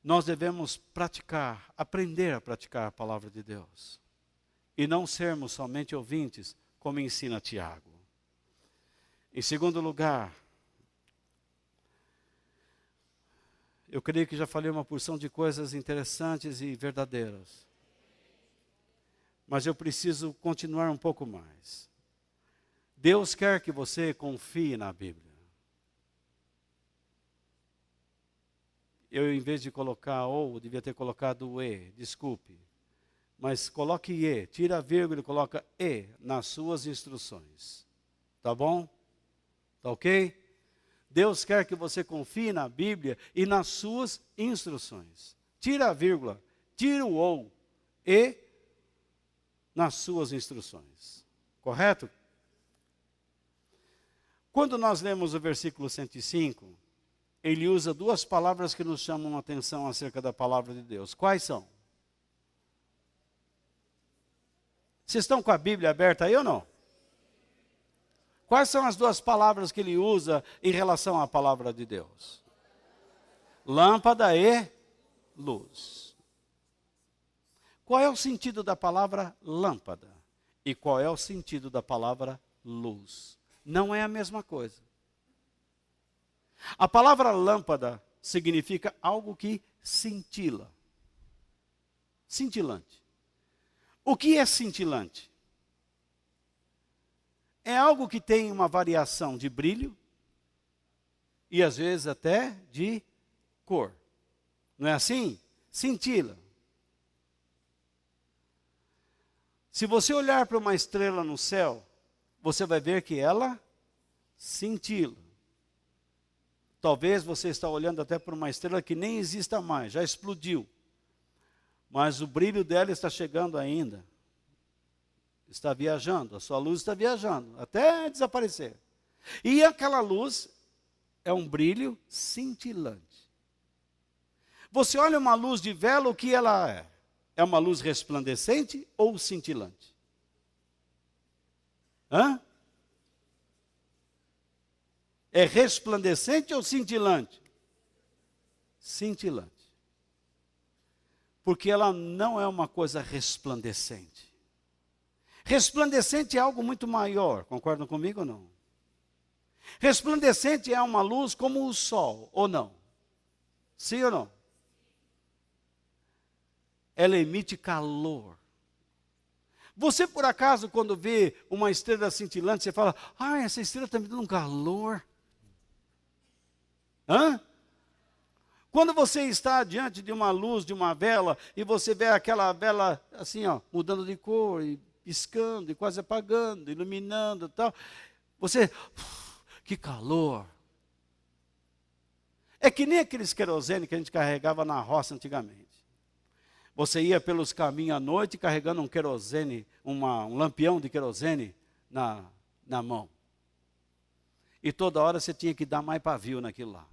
nós devemos aprender a praticar a palavra de Deus. E não sermos somente ouvintes, como ensina Tiago. Em segundo lugar, eu creio que já falei uma porção de coisas interessantes e verdadeiras. Mas eu preciso continuar um pouco mais. Deus quer que você confie na Bíblia. Eu, em vez de colocar ou, devia ter colocado o e, desculpe. Mas coloque e, tira a vírgula e coloca e nas suas instruções. Tá bom? Tá ok? Deus quer que você confie na Bíblia e nas suas instruções. Tira a vírgula, tira o ou, e nas suas instruções. Correto? Quando nós lemos o versículo 105, ele usa duas palavras que nos chamam a atenção acerca da palavra de Deus. Quais são? Vocês estão com a Bíblia aberta aí ou não? Quais são as duas palavras que ele usa em relação à palavra de Deus? Lâmpada e luz. Qual é o sentido da palavra lâmpada? E qual é o sentido da palavra luz? Não é a mesma coisa. A palavra lâmpada significa algo que cintila. Cintilante. O que é cintilante? É algo que tem uma variação de brilho e às vezes até de cor. Não é assim? Cintila. Se você olhar para uma estrela no céu, você vai ver que ela cintila. Talvez você está olhando até para uma estrela que nem exista mais, já explodiu. Mas o brilho dela está chegando ainda. Está viajando, a sua luz está viajando, até desaparecer. E aquela luz é um brilho cintilante. Você olha uma luz de vela, o que ela é? É uma luz resplandecente ou cintilante? Hã? É resplandecente ou cintilante? Cintilante. Porque ela não é uma coisa resplandecente. Resplandecente é algo muito maior, concordam comigo ou não? Resplandecente é uma luz como o sol, ou não? Sim ou não? Ela emite calor. Você, por acaso, quando vê uma estrela cintilante, você fala, essa estrela está me dando um calor. Hã? Quando você está diante de uma luz, de uma vela, e você vê aquela vela assim, ó, mudando de cor, e piscando, e quase apagando, iluminando e tal, você, que calor. É que nem aqueles querosene que a gente carregava na roça antigamente. Você ia pelos caminhos à noite carregando um querosene, um lampião de querosene na mão. E toda hora você tinha que dar mais pavio naquilo lá.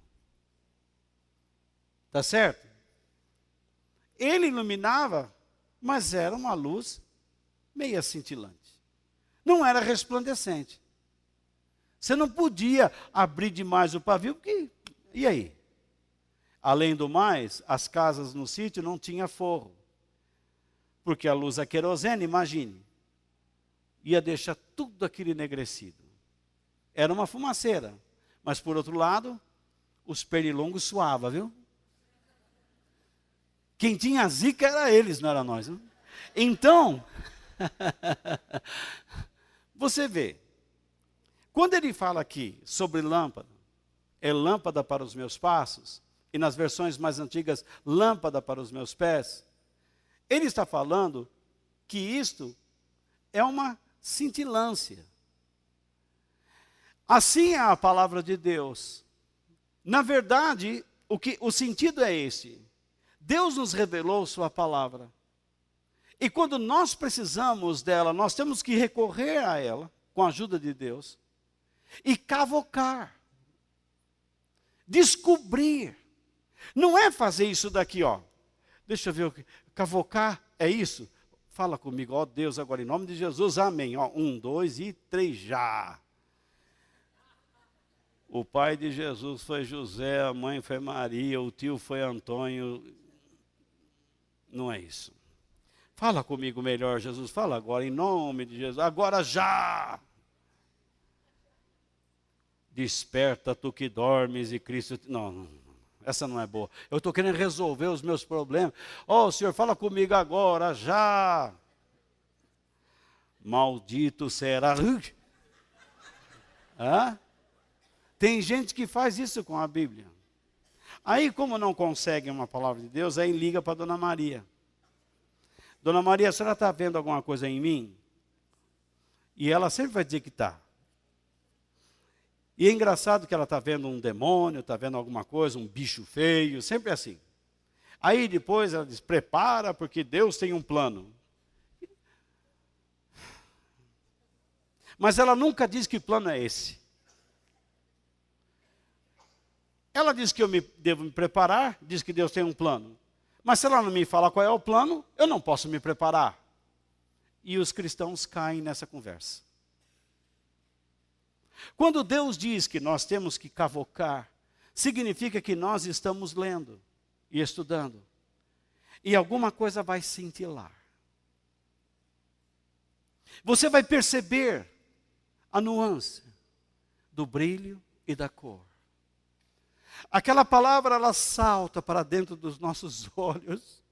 Tá certo? Ele iluminava, mas era uma luz meia cintilante. Não era resplandecente. Você não podia abrir demais o pavio, porque, e aí? Além do mais, as casas no sítio não tinham forro. Porque a luz a querosene, imagine, ia deixar tudo aquilo enegrecido. Era uma fumaceira. Mas, por outro lado, os pernilongos suavam, viu? Quem tinha zica era eles, não era nós. Não? Então, você vê, quando ele fala aqui sobre lâmpada, é lâmpada para os meus passos, e nas versões mais antigas, lâmpada para os meus pés, ele está falando que isto é uma cintilância. Assim é a palavra de Deus. Na verdade, o sentido é esse. Deus nos revelou sua palavra. E quando nós precisamos dela, nós temos que recorrer a ela, com a ajuda de Deus, e cavocar, descobrir. Não é fazer isso daqui, ó. Deixa eu ver o que. Cavocar é isso? Fala comigo, ó Deus, agora em nome de Jesus, amém. Ó, 1, 2 e 3, já. O pai de Jesus foi José, a mãe foi Maria, o tio foi Antônio. Não é isso. Fala comigo melhor, Jesus. Fala agora, em nome de Jesus. Agora já. Desperta tu que dormes e Cristo... Não, essa não é boa. Eu estou querendo resolver os meus problemas. Oh, Senhor, fala comigo agora já. Maldito será... Hã? Tem gente que faz isso com a Bíblia. Aí, como não consegue uma palavra de Deus, aí liga para Dona Maria. Dona Maria, a senhora está vendo alguma coisa em mim? E ela sempre vai dizer que está. E é engraçado que ela está vendo um demônio, está vendo alguma coisa, um bicho feio, sempre assim. Aí depois ela diz, prepara, porque Deus tem um plano. Mas ela nunca diz que plano é esse. Ela diz que eu devo me preparar, diz que Deus tem um plano. Mas se ela não me fala qual é o plano, eu não posso me preparar. E os cristãos caem nessa conversa. Quando Deus diz que nós temos que cavocar, significa que nós estamos lendo e estudando. E alguma coisa vai cintilar. Você vai perceber a nuance do brilho e da cor. Aquela palavra, ela salta para dentro dos nossos olhos.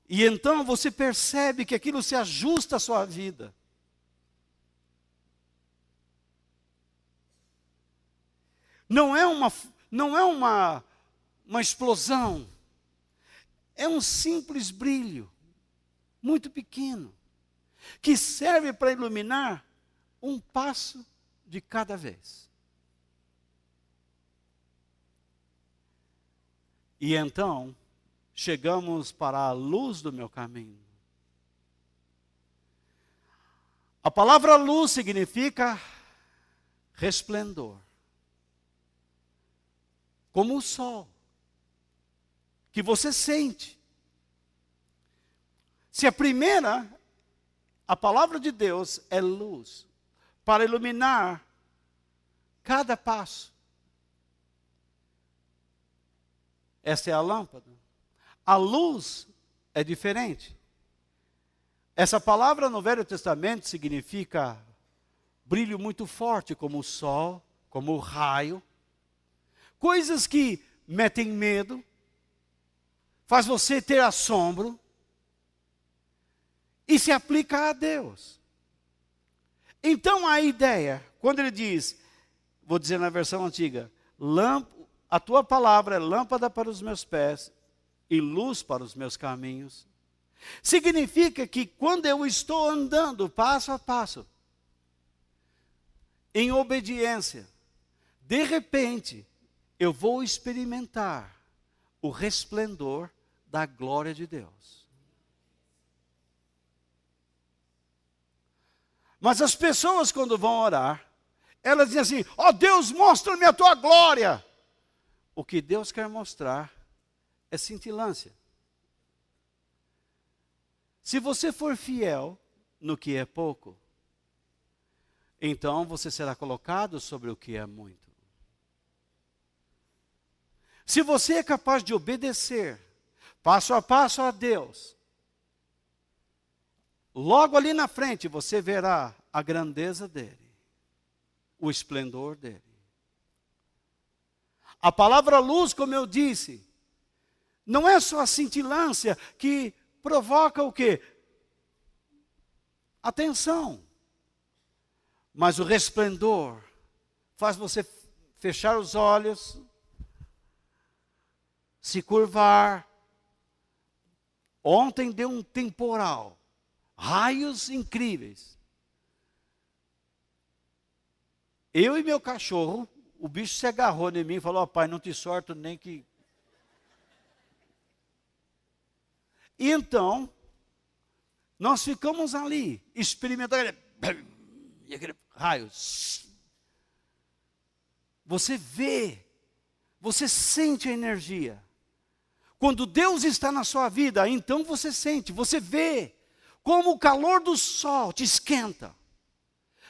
E então você percebe que aquilo se ajusta à sua vida. Não é uma explosão. É um simples brilho, muito pequeno, que serve para iluminar um passo de cada vez. E então, chegamos para a luz do meu caminho. A palavra luz significa resplendor. Como o sol, que você sente. Se a palavra de Deus é luz, para iluminar cada passo. Essa é a lâmpada. A luz é diferente. Essa palavra no Velho Testamento significa brilho muito forte, como o sol, como o raio. Coisas que metem medo, faz você ter assombro, e se aplica a Deus. Então a ideia, quando ele diz, vou dizer na versão antiga, a tua palavra é lâmpada para os meus pés e luz para os meus caminhos. Significa que quando eu estou andando passo a passo, em obediência, de repente, eu vou experimentar o resplendor da glória de Deus. Mas as pessoas, quando vão orar, elas dizem assim: ó Deus, mostra-me a tua glória. O que Deus quer mostrar é cintilância. Se você for fiel no que é pouco, então você será colocado sobre o que é muito. Se você é capaz de obedecer passo a passo a Deus, logo ali na frente você verá a grandeza dele, o esplendor dele. A palavra luz, como eu disse, não é só a cintilância que provoca o quê? Atenção. Mas o resplendor faz você fechar os olhos, se curvar. Ontem deu um temporal, raios incríveis. Eu e meu cachorro, o bicho se agarrou em mim e falou: ó pai, não te sorto nem que... E então, nós ficamos ali, experimentando aquele raio. Você vê, você sente a energia. Quando Deus está na sua vida, então você sente, você vê como o calor do sol te esquenta.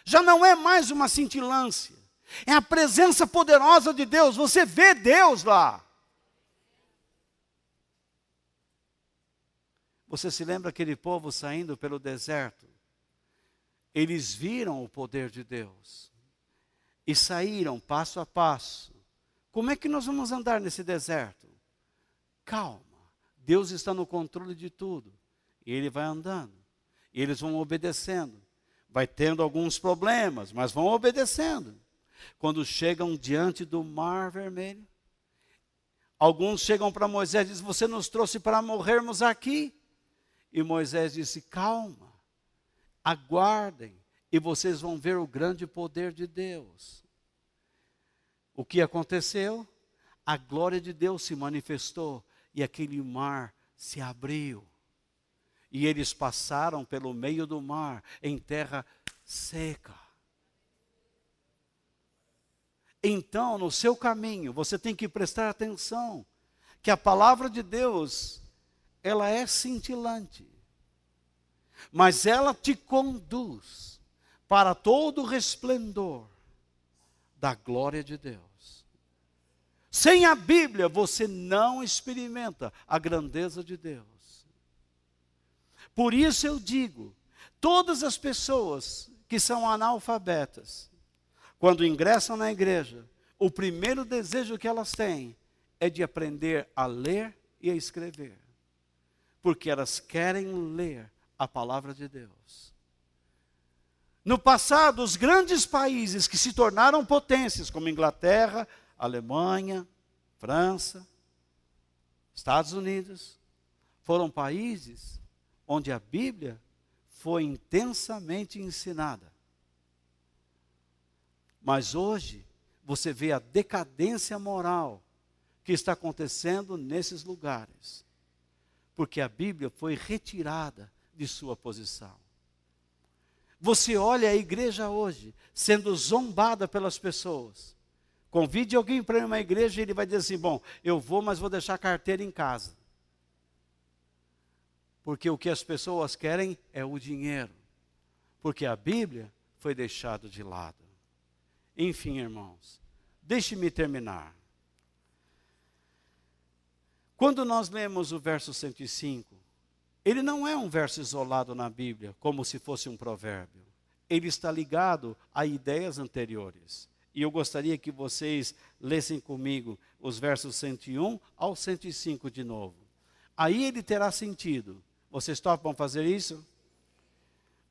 Já não é mais uma cintilância, é a presença poderosa de Deus, você vê Deus lá. Você se lembra aquele povo saindo pelo deserto? Eles viram o poder de Deus e saíram passo a passo. Como é que nós vamos andar nesse deserto? Calma, Deus está no controle de tudo. E Ele vai andando, e eles vão obedecendo. Vai tendo alguns problemas, mas vão obedecendo. Quando chegam diante do Mar Vermelho, alguns chegam para Moisés e dizem: você nos trouxe para morrermos aqui. E Moisés disse: calma, aguardem, e vocês vão ver o grande poder de Deus. O que aconteceu? A glória de Deus se manifestou, e aquele mar se abriu. E eles passaram pelo meio do mar, em terra seca. Então, no seu caminho, você tem que prestar atenção, que a palavra de Deus, ela é cintilante, mas ela te conduz para todo o resplendor da glória de Deus. Sem a Bíblia, você não experimenta a grandeza de Deus. Por isso eu digo, todas as pessoas que são analfabetas, quando ingressam na igreja, o primeiro desejo que elas têm é de aprender a ler e a escrever. Porque elas querem ler a palavra de Deus. No passado, os grandes países que se tornaram potências, como Inglaterra, Alemanha, França, Estados Unidos, foram países onde a Bíblia foi intensamente ensinada. Mas hoje, você vê a decadência moral que está acontecendo nesses lugares, porque a Bíblia foi retirada de sua posição. Você olha a igreja hoje, sendo zombada pelas pessoas. Convide alguém para ir a uma igreja e ele vai dizer assim: bom, eu vou, mas vou deixar a carteira em casa. Porque o que as pessoas querem é o dinheiro. Porque a Bíblia foi deixada de lado. Enfim, irmãos, deixe-me terminar. Quando nós lemos o verso 105, ele não é um verso isolado na Bíblia, como se fosse um provérbio. Ele está ligado a ideias anteriores. E eu gostaria que vocês lessem comigo os versos 101 ao 105 de novo. Aí ele terá sentido. Vocês topam fazer isso?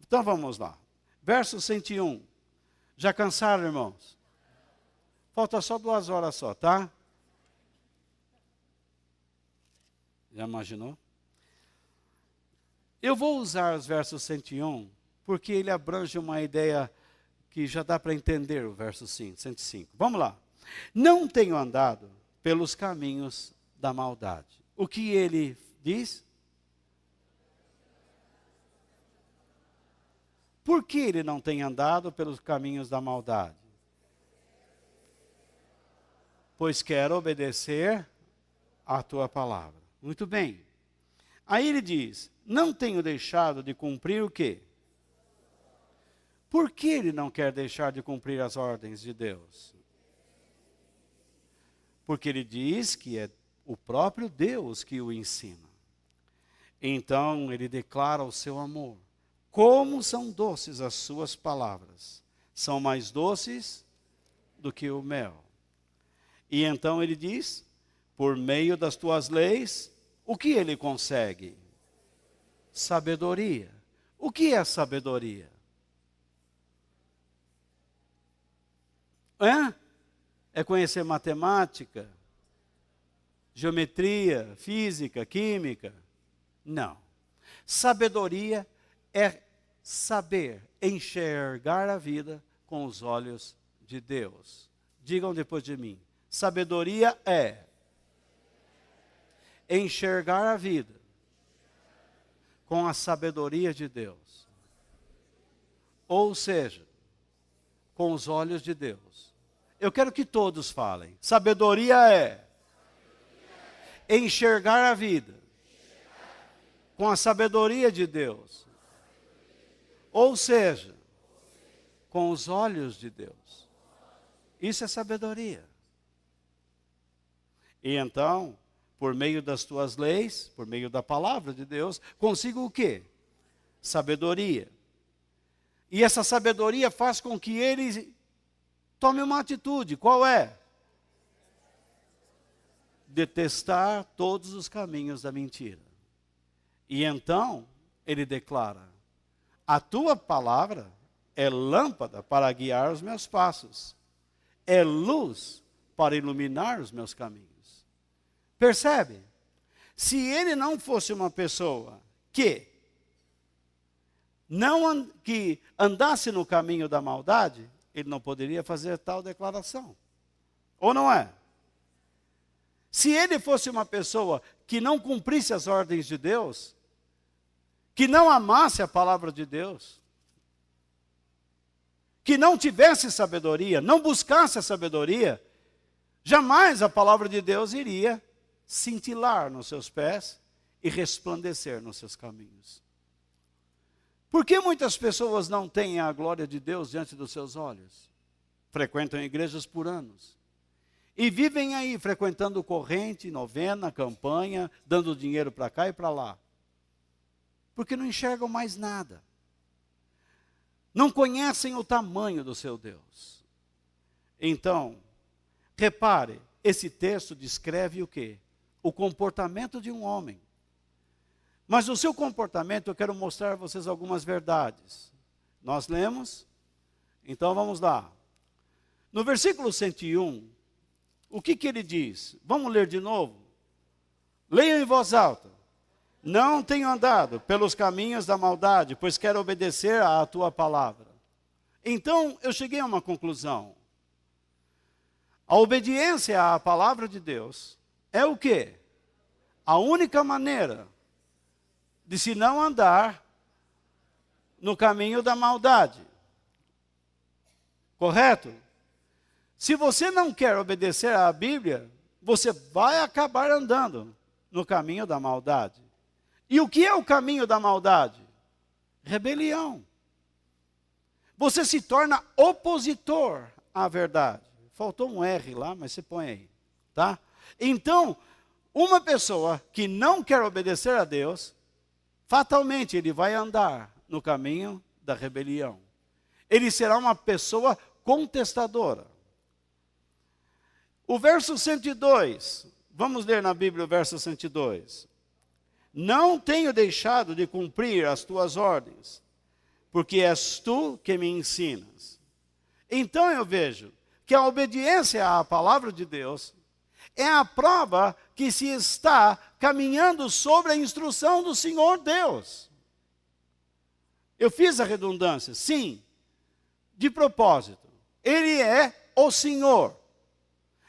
Então vamos lá. Verso 101. Já cansaram, irmãos? Falta só 2 horas só, tá? Já imaginou? Eu vou usar os versos 101, porque ele abrange uma ideia que já dá para entender o verso 105. Vamos lá. Não tenho andado pelos caminhos da maldade. O que ele diz? Por que ele não tem andado pelos caminhos da maldade? Pois quero obedecer à tua palavra. Muito bem. Aí ele diz, não tenho deixado de cumprir o quê? Por que ele não quer deixar de cumprir as ordens de Deus? Porque ele diz que é o próprio Deus que o ensina. Então ele declara o seu amor. Como são doces as suas palavras. São mais doces do que o mel. E então ele diz, por meio das tuas leis, o que ele consegue? Sabedoria. O que é sabedoria? É conhecer matemática, geometria, física, química? Não. Sabedoria é saber enxergar a vida com os olhos de Deus. Digam depois de mim. Sabedoria é enxergar a vida com a sabedoria de Deus. Ou seja, com os olhos de Deus. Eu quero que todos falem. Sabedoria é enxergar a vida com a sabedoria de Deus. Ou seja, com os olhos de Deus. Isso é sabedoria. E então, por meio das tuas leis, por meio da palavra de Deus, consigo o quê? Sabedoria. E essa sabedoria faz com que ele tome uma atitude. Qual é? Detestar todos os caminhos da mentira. E então, ele declara, a tua palavra é lâmpada para guiar os meus passos. É luz para iluminar os meus caminhos. Percebe? Se ele não fosse uma pessoa que andasse no caminho da maldade, ele não poderia fazer tal declaração. Ou não é? Se ele fosse uma pessoa que não cumprisse as ordens de Deus, que não amasse a palavra de Deus, que não tivesse sabedoria, não buscasse a sabedoria, jamais a palavra de Deus iria cintilar nos seus pés e resplandecer nos seus caminhos. Por que muitas pessoas não têm a glória de Deus diante dos seus olhos? Frequentam igrejas por anos. E vivem aí frequentando corrente, novena, campanha, dando dinheiro para cá e para lá. Porque não enxergam mais nada. Não conhecem o tamanho do seu Deus. Então, repare, esse texto descreve o quê? O comportamento de um homem. Mas o seu comportamento, eu quero mostrar a vocês algumas verdades. Nós lemos? Então vamos lá. No versículo 101, o que ele diz? Vamos ler de novo? Leiam em voz alta. Não tenho andado pelos caminhos da maldade, pois quero obedecer à tua palavra. Então eu cheguei a uma conclusão. A obediência à palavra de Deus é o quê? A única maneira de se não andar no caminho da maldade. Correto? Se você não quer obedecer à Bíblia, você vai acabar andando no caminho da maldade. E o que é o caminho da maldade? Rebelião. Você se torna opositor à verdade. Faltou um R lá, mas você põe aí, tá? Então, uma pessoa que não quer obedecer a Deus, fatalmente ele vai andar no caminho da rebelião. Ele será uma pessoa contestadora. O verso 102, vamos ler na Bíblia o verso 102. Não tenho deixado de cumprir as tuas ordens, porque és tu que me ensinas. Então eu vejo que a obediência à palavra de Deus é a prova que se está caminhando sobre a instrução do Senhor Deus. Eu fiz a redundância, sim, de propósito. Ele é o Senhor.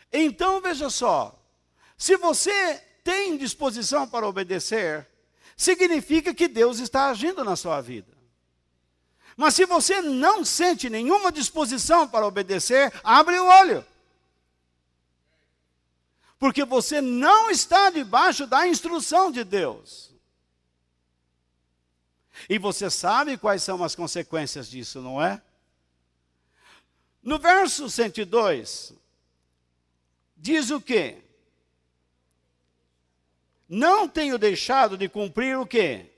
Então, veja só, se você tem disposição para obedecer, significa que Deus está agindo na sua vida. Mas se você não sente nenhuma disposição para obedecer, abre o olho. Porque você não está debaixo da instrução de Deus. E você sabe quais são as consequências disso, não é? No verso 102, diz o quê? Não tenho deixado de cumprir o quê?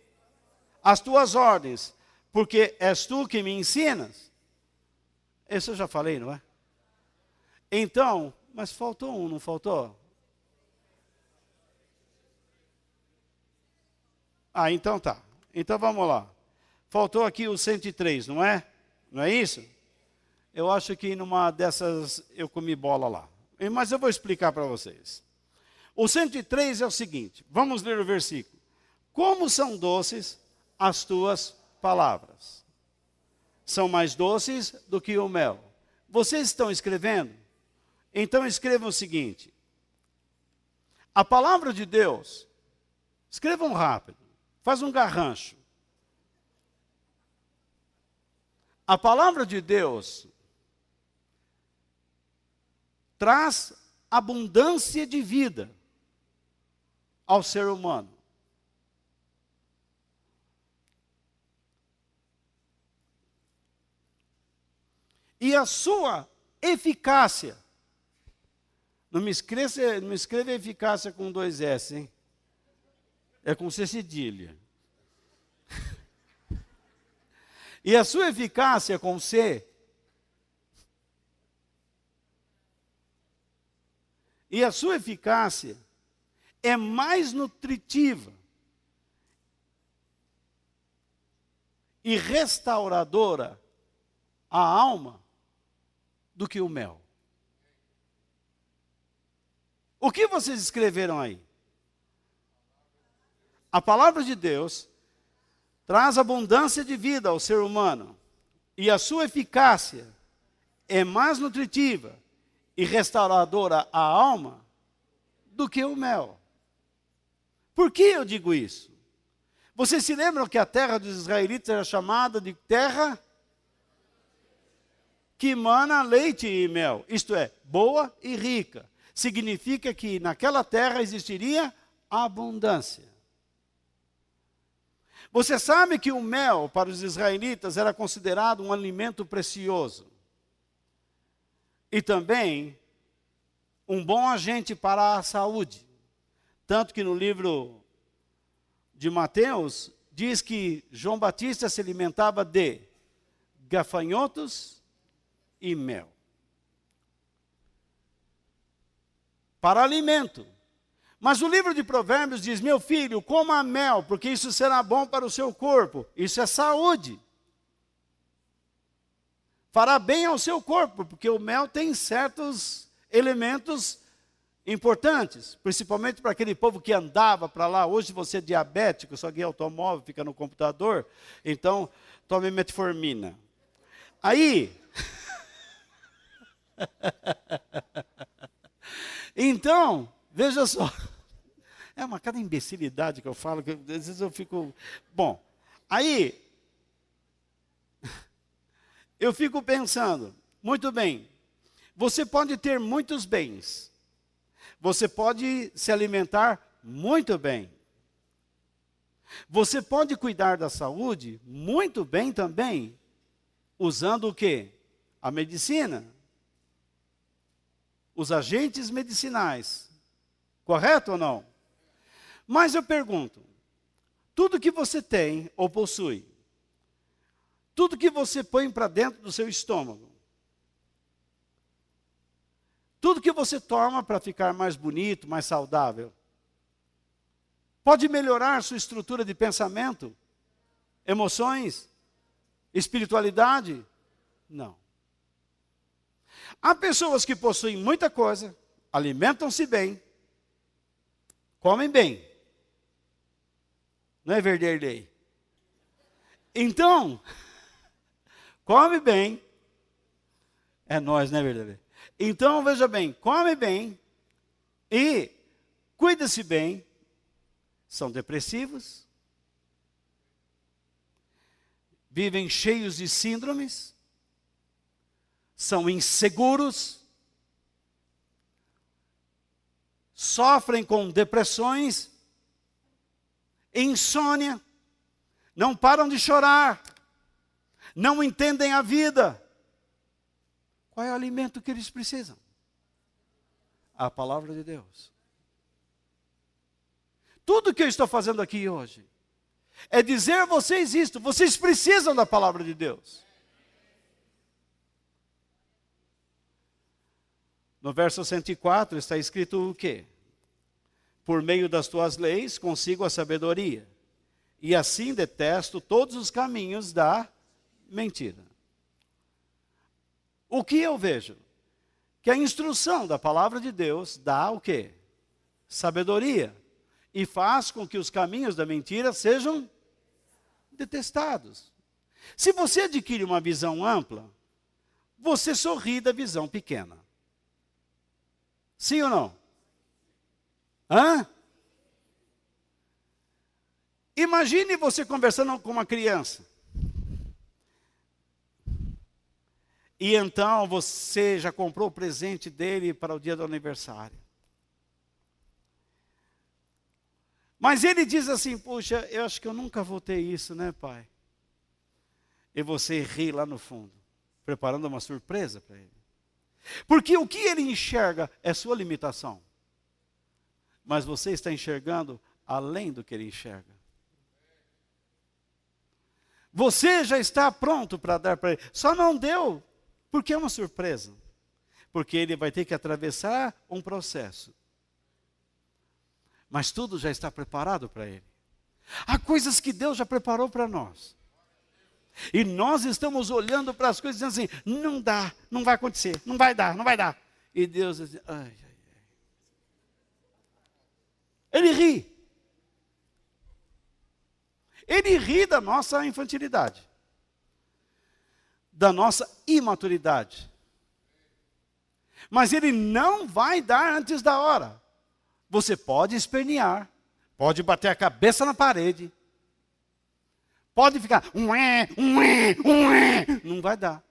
As tuas ordens, porque és tu que me ensinas. Isso eu já falei, não é? Então, mas faltou um, não faltou? Ah, então tá. Então vamos lá. Faltou aqui o 103, não é? Não é isso? Eu acho que numa dessas eu comi bola lá. Mas eu vou explicar para vocês. O 103 é o seguinte, vamos ler o versículo. Como são doces as tuas palavras? São mais doces do que o mel. Vocês estão escrevendo? Então escrevam o seguinte. A palavra de Deus, escrevam rápido, faz um garrancho. A palavra de Deus traz abundância de vida ao ser humano. E a sua eficácia, não me escreva eficácia com 2 S, hein? É com C cedilha. E a sua eficácia com C, e a sua eficácia é mais nutritiva e restauradora à alma do que o mel. O que vocês escreveram aí? A palavra de Deus traz abundância de vida ao ser humano e a sua eficácia é mais nutritiva e restauradora à alma do que o mel. Por que eu digo isso? Vocês se lembram que a terra dos israelitas era chamada de terra que emana leite e mel, isto é, boa e rica. Significa que naquela terra existiria abundância. Você sabe que o mel para os israelitas era considerado um alimento precioso. E também um bom agente para a saúde. Tanto que no livro de Mateus diz que João Batista se alimentava de gafanhotos e mel. Para alimento. Mas o livro de Provérbios diz, meu filho, coma mel, porque isso será bom para o seu corpo. Isso é saúde. Fará bem ao seu corpo, porque o mel tem certos elementos importantes, principalmente para aquele povo que andava para lá. Hoje você é diabético, só guia automóvel, fica no computador, então tome metformina. Aí, então, veja só, é uma cada imbecilidade que eu falo, que às vezes eu fico... Bom, aí, eu fico pensando, muito bem, você pode ter muitos bens, você pode se alimentar muito bem, você pode cuidar da saúde muito bem também, usando o quê? A medicina, os agentes medicinais, correto ou não? Mas eu pergunto, tudo que você tem ou possui, tudo que você põe para dentro do seu estômago, tudo que você toma para ficar mais bonito, mais saudável, pode melhorar sua estrutura de pensamento, emoções, espiritualidade? Não. Há pessoas que possuem muita coisa, alimentam-se bem, comem bem. Não é verdade? Então, come bem. É nós, não é verdade? Então, veja bem, come bem e cuida-se bem. São depressivos, vivem cheios de síndromes, são inseguros, sofrem com depressões, insônia, não param de chorar, não entendem a vida. Qual é o alimento que eles precisam? A palavra de Deus. Tudo que eu estou fazendo aqui hoje é dizer a vocês isto. Vocês precisam da palavra de Deus. No verso 104 está escrito o quê? Por meio das tuas leis consigo a sabedoria, e assim detesto todos os caminhos da mentira. O que eu vejo? Que a instrução da palavra de Deus dá o quê? Sabedoria. E faz com que os caminhos da mentira sejam detestados. Se você adquire uma visão ampla, você sorri da visão pequena. Sim ou não? Hã? Imagine você conversando com uma criança. E então você já comprou o presente dele para o dia do aniversário. Mas ele diz assim, puxa, eu acho que eu nunca vou ter isso, né, pai? E você ri lá no fundo, preparando uma surpresa para ele. Porque o que ele enxerga é sua limitação. Mas você está enxergando além do que ele enxerga. Você já está pronto para dar para ele. Só não deu, porque é uma surpresa. Porque ele vai ter que atravessar um processo. Mas tudo já está preparado para ele. Há coisas que Deus já preparou para nós. E nós estamos olhando para as coisas dizendo assim, não dá, não vai acontecer, não vai dar, não vai dar. E Deus diz, ai, ai, ai. Ele ri. Ele ri da nossa infantilidade. Da nossa imaturidade. Mas ele não vai dar antes da hora. Você pode espernear, pode bater a cabeça na parede, pode ficar, não vai dar.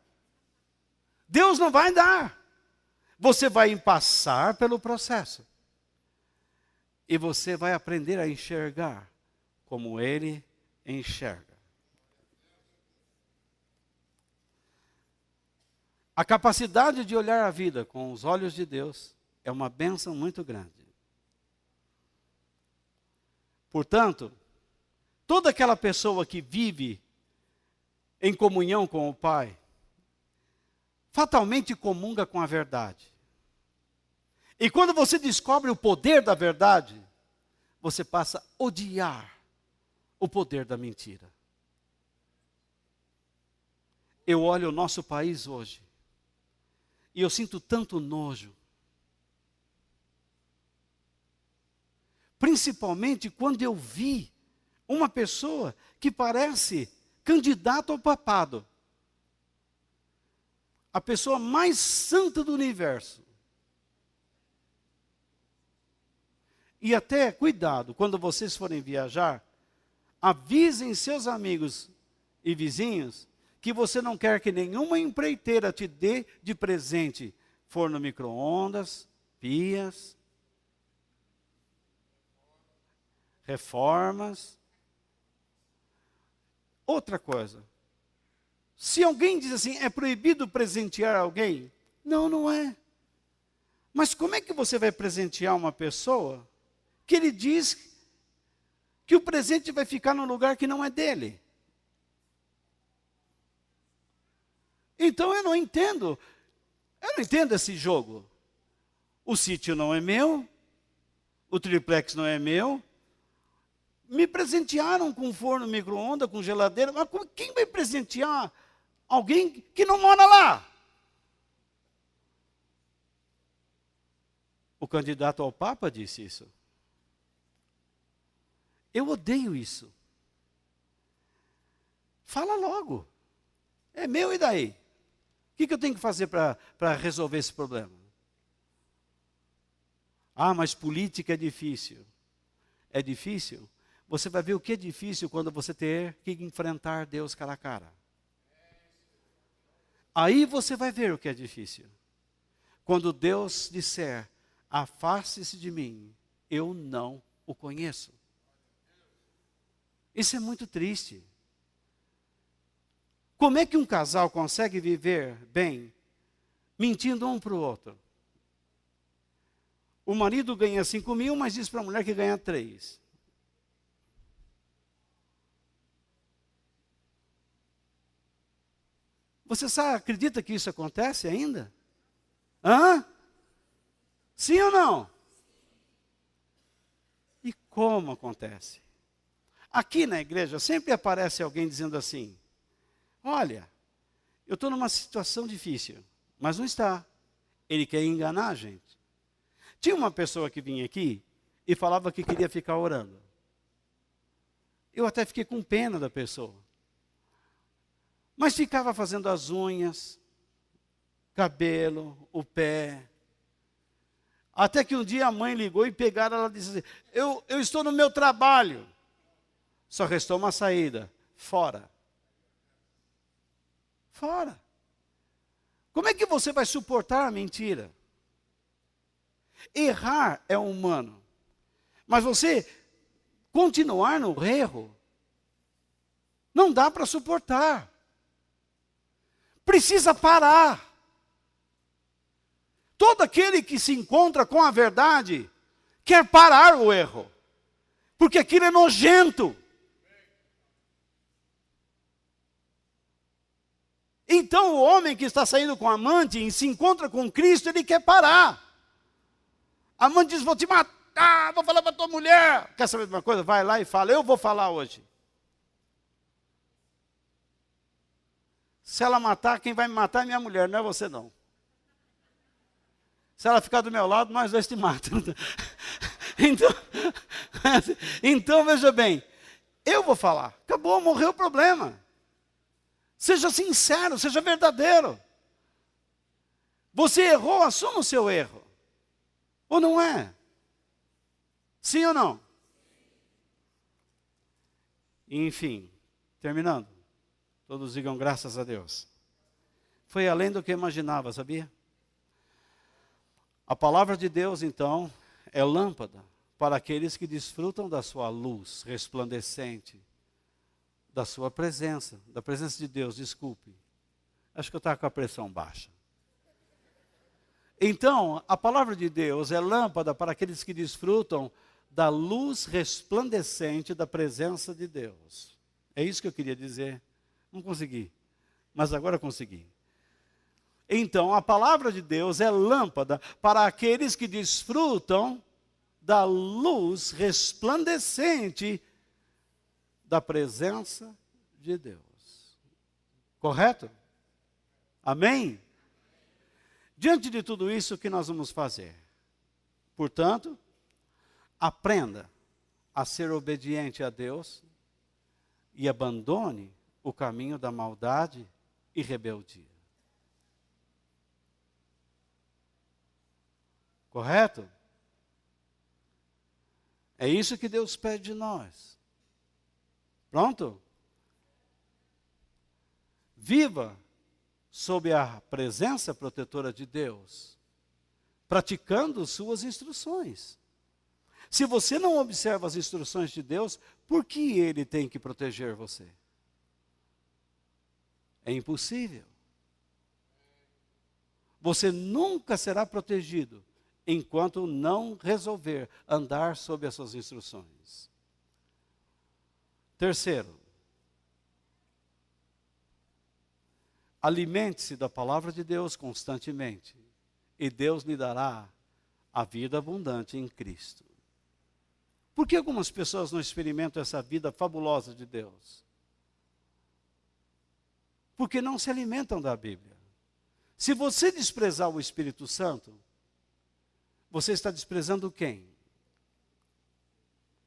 Deus não vai dar. Você vai passar pelo processo. E você vai aprender a enxergar como Ele enxerga. A capacidade de olhar a vida com os olhos de Deus é uma bênção muito grande. Portanto, toda aquela pessoa que vive em comunhão com o Pai, fatalmente comunga com a verdade. E quando você descobre o poder da verdade, você passa a odiar o poder da mentira. Eu olho o nosso país hoje, e eu sinto tanto nojo. Principalmente quando eu vi uma pessoa que parece candidato ao papado. A pessoa mais santa do universo. E até, cuidado, quando vocês forem viajar, avisem seus amigos e vizinhos que você não quer que nenhuma empreiteira te dê de presente forno micro-ondas, pias, reformas. Outra coisa, se alguém diz assim, é proibido presentear alguém? Não, não é. Mas como é que você vai presentear uma pessoa que ele diz que o presente vai ficar num lugar que não é dele? Então eu não entendo esse jogo. O sítio não é meu, o triplex não é meu, me presentearam com forno micro-ondas, com geladeira, mas quem vai presentear alguém que não mora lá? O candidato ao Papa disse isso. Eu odeio isso. Fala logo. É meu e daí? O que eu tenho que fazer para resolver esse problema? Ah, mas política é difícil. É difícil? Você vai ver o que é difícil quando você ter que enfrentar Deus cara a cara. Aí você vai ver o que é difícil. Quando Deus disser, afaste-se de mim, eu não o conheço. Isso é muito triste. Como é que um casal consegue viver bem, mentindo um para o outro? O marido ganha 5.000, mas diz para a mulher que ganha 3. Você acredita que isso acontece ainda? Hã? Sim ou não? E como acontece? Aqui na igreja sempre aparece alguém dizendo assim, olha, eu estou numa situação difícil, mas não está. Ele quer enganar a gente. Tinha uma pessoa que vinha aqui e falava que queria ficar orando. Eu até fiquei com pena da pessoa. Mas ficava fazendo as unhas, cabelo, o pé. Até que um dia a mãe ligou e pegaram ela e disse assim, eu estou no meu trabalho. Só restou uma saída, fora. Fora. Como é que você vai suportar a mentira? Errar é humano. Mas você continuar no erro, não dá para suportar. Precisa parar. Todo aquele que se encontra com a verdade, quer parar o erro. Porque aquilo é nojento. Então o homem que está saindo com a amante e se encontra com Cristo, ele quer parar. A amante diz, vou te matar, vou falar para tua mulher. Quer saber de uma coisa? Vai lá e fala, eu vou falar hoje. Se ela matar, quem vai me matar é minha mulher, não é você não. Se ela ficar do meu lado, nós dois te matamos. Então veja bem, eu vou falar. Acabou, morreu o problema. Seja sincero, seja verdadeiro. Você errou, assuma o seu erro. Ou não é? Sim ou não? Enfim, terminando. Todos digam graças a Deus. Foi além do que eu imaginava, sabia? A palavra de Deus, então, é lâmpada para aqueles que desfrutam da sua luz resplandecente, da sua presença, da presença de Deus, desculpe. Acho que eu estava com a pressão baixa. Então, a palavra de Deus é lâmpada para aqueles que desfrutam da luz resplandecente da presença de Deus. É isso que eu queria dizer. Não consegui, mas agora consegui. Então, a palavra de Deus é lâmpada para aqueles que desfrutam da luz resplandecente da presença de Deus. Correto? Amém? Diante de tudo isso, o que nós vamos fazer? Portanto, aprenda a ser obediente a Deus e abandone o caminho da maldade e rebeldia. Correto? É isso que Deus pede de nós. Pronto? Viva sob a presença protetora de Deus, praticando suas instruções. Se você não observa as instruções de Deus, por que Ele tem que proteger você? É impossível. Você nunca será protegido enquanto não resolver andar sob as suas instruções. Terceiro, alimente-se da palavra de Deus constantemente, e Deus lhe dará a vida abundante em Cristo. Por que algumas pessoas não experimentam essa vida fabulosa de Deus? Porque não se alimentam da Bíblia. Se você desprezar o Espírito Santo, você está desprezando quem?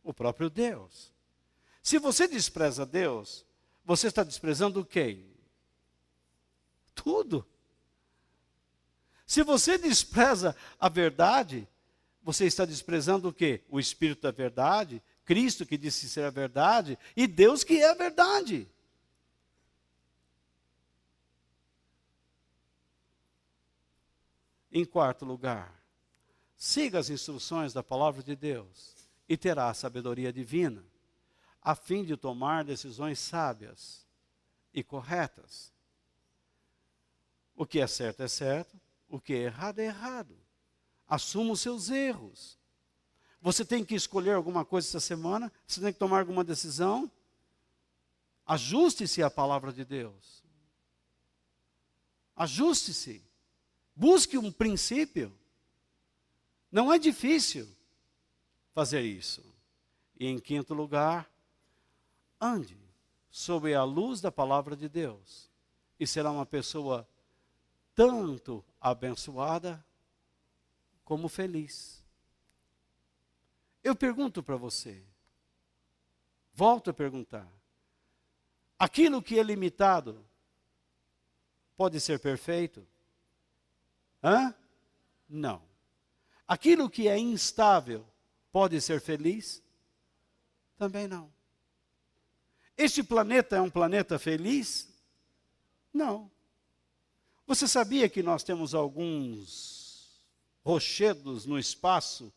O próprio Deus. Se você despreza Deus, você está desprezando quem? Tudo. Se você despreza a verdade, você está desprezando o quê? O Espírito da verdade, Cristo que disse ser a verdade, e Deus que é a verdade. Em quarto lugar, siga as instruções da palavra de Deus e terá a sabedoria divina, a fim de tomar decisões sábias e corretas. O que é certo, o que é errado. Assuma os seus erros. Você tem que escolher alguma coisa essa semana, você tem que tomar alguma decisão. Ajuste-se à palavra de Deus. Ajuste-se. Busque um princípio. Não é difícil fazer isso. E em quinto lugar, ande sob a luz da palavra de Deus. E será uma pessoa tanto abençoada como feliz. Eu pergunto para você, volto a perguntar, aquilo que é limitado pode ser perfeito? Não. Aquilo que é instável pode ser feliz? Também não. Este planeta é um planeta feliz? Não. Você sabia que nós temos alguns rochedos no espaço,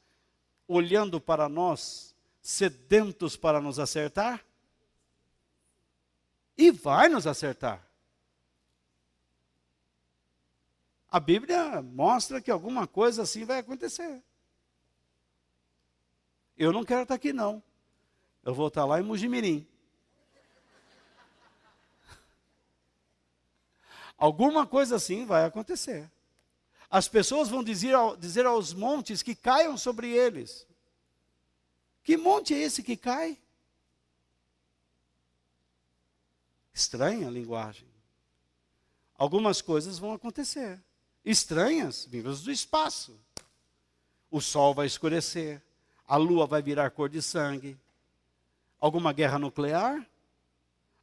olhando para nós, sedentos para nos acertar? E vai nos acertar. A Bíblia mostra que alguma coisa assim vai acontecer. Eu não quero estar aqui não. Eu vou estar lá em Mujimirim. Alguma coisa assim vai acontecer. As pessoas vão dizer aos montes que caiam sobre eles. Que monte é esse que cai? Estranha a linguagem. Algumas coisas vão acontecer. Estranhas, vindas do espaço. O sol vai escurecer. A lua vai virar cor de sangue. Alguma guerra nuclear?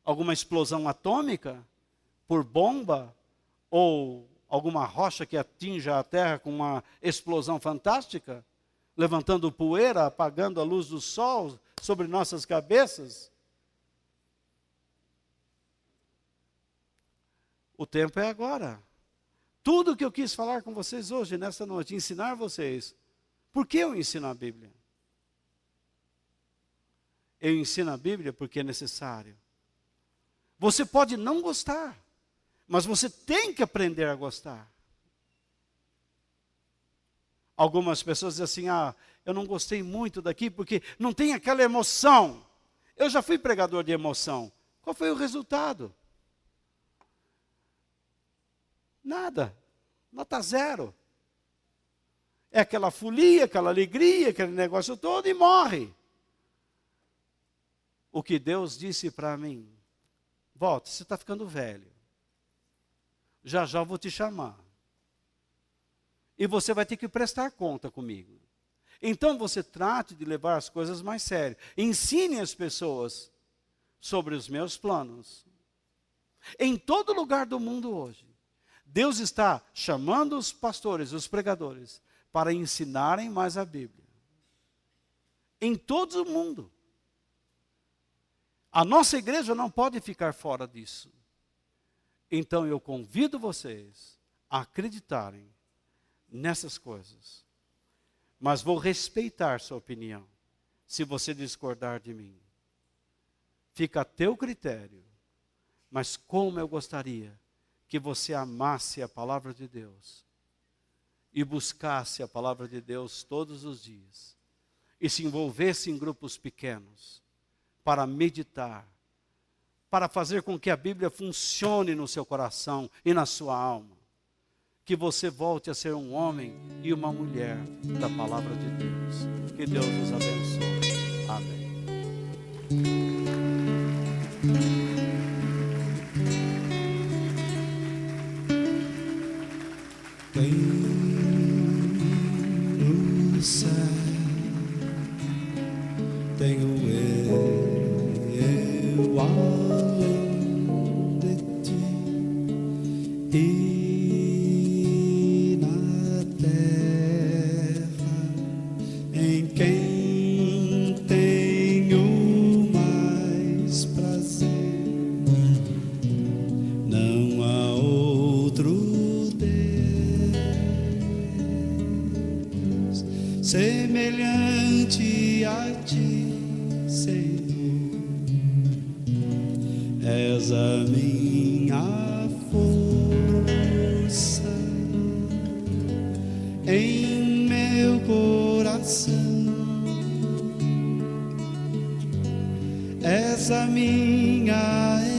Alguma explosão atômica? Por bomba? Ou alguma rocha que atinja a terra com uma explosão fantástica? Levantando poeira, apagando a luz do sol sobre nossas cabeças? O tempo é agora. Tudo que eu quis falar com vocês hoje, nesta noite, ensinar vocês. Por que eu ensino a Bíblia? Eu ensino a Bíblia porque é necessário. Você pode não gostar, mas você tem que aprender a gostar. Algumas pessoas dizem assim, eu não gostei muito daqui porque não tem aquela emoção. Eu já fui pregador de emoção. Qual foi o resultado? Nada. Nota 0. É aquela folia, aquela alegria, aquele negócio todo e morre. O que Deus disse para mim, volta, você está ficando velho. Já já eu vou te chamar. E você vai ter que prestar conta comigo. Então você trate de levar as coisas mais sério. Ensine as pessoas sobre os meus planos. Em todo lugar do mundo hoje, Deus está chamando os pastores, os pregadores, para ensinarem mais a Bíblia. Em todo o mundo. A nossa igreja não pode ficar fora disso. Então eu convido vocês a acreditarem nessas coisas. Mas vou respeitar sua opinião, se você discordar de mim. Fica a teu critério. Mas como eu gostaria que você amasse a palavra de Deus e buscasse a palavra de Deus todos os dias e se envolvesse em grupos pequenos para meditar, para fazer com que a Bíblia funcione no seu coração e na sua alma. Que você volte a ser um homem e uma mulher da palavra de Deus. Que Deus nos abençoe. Amém. Tenho és a minha força em meu coração, és a minha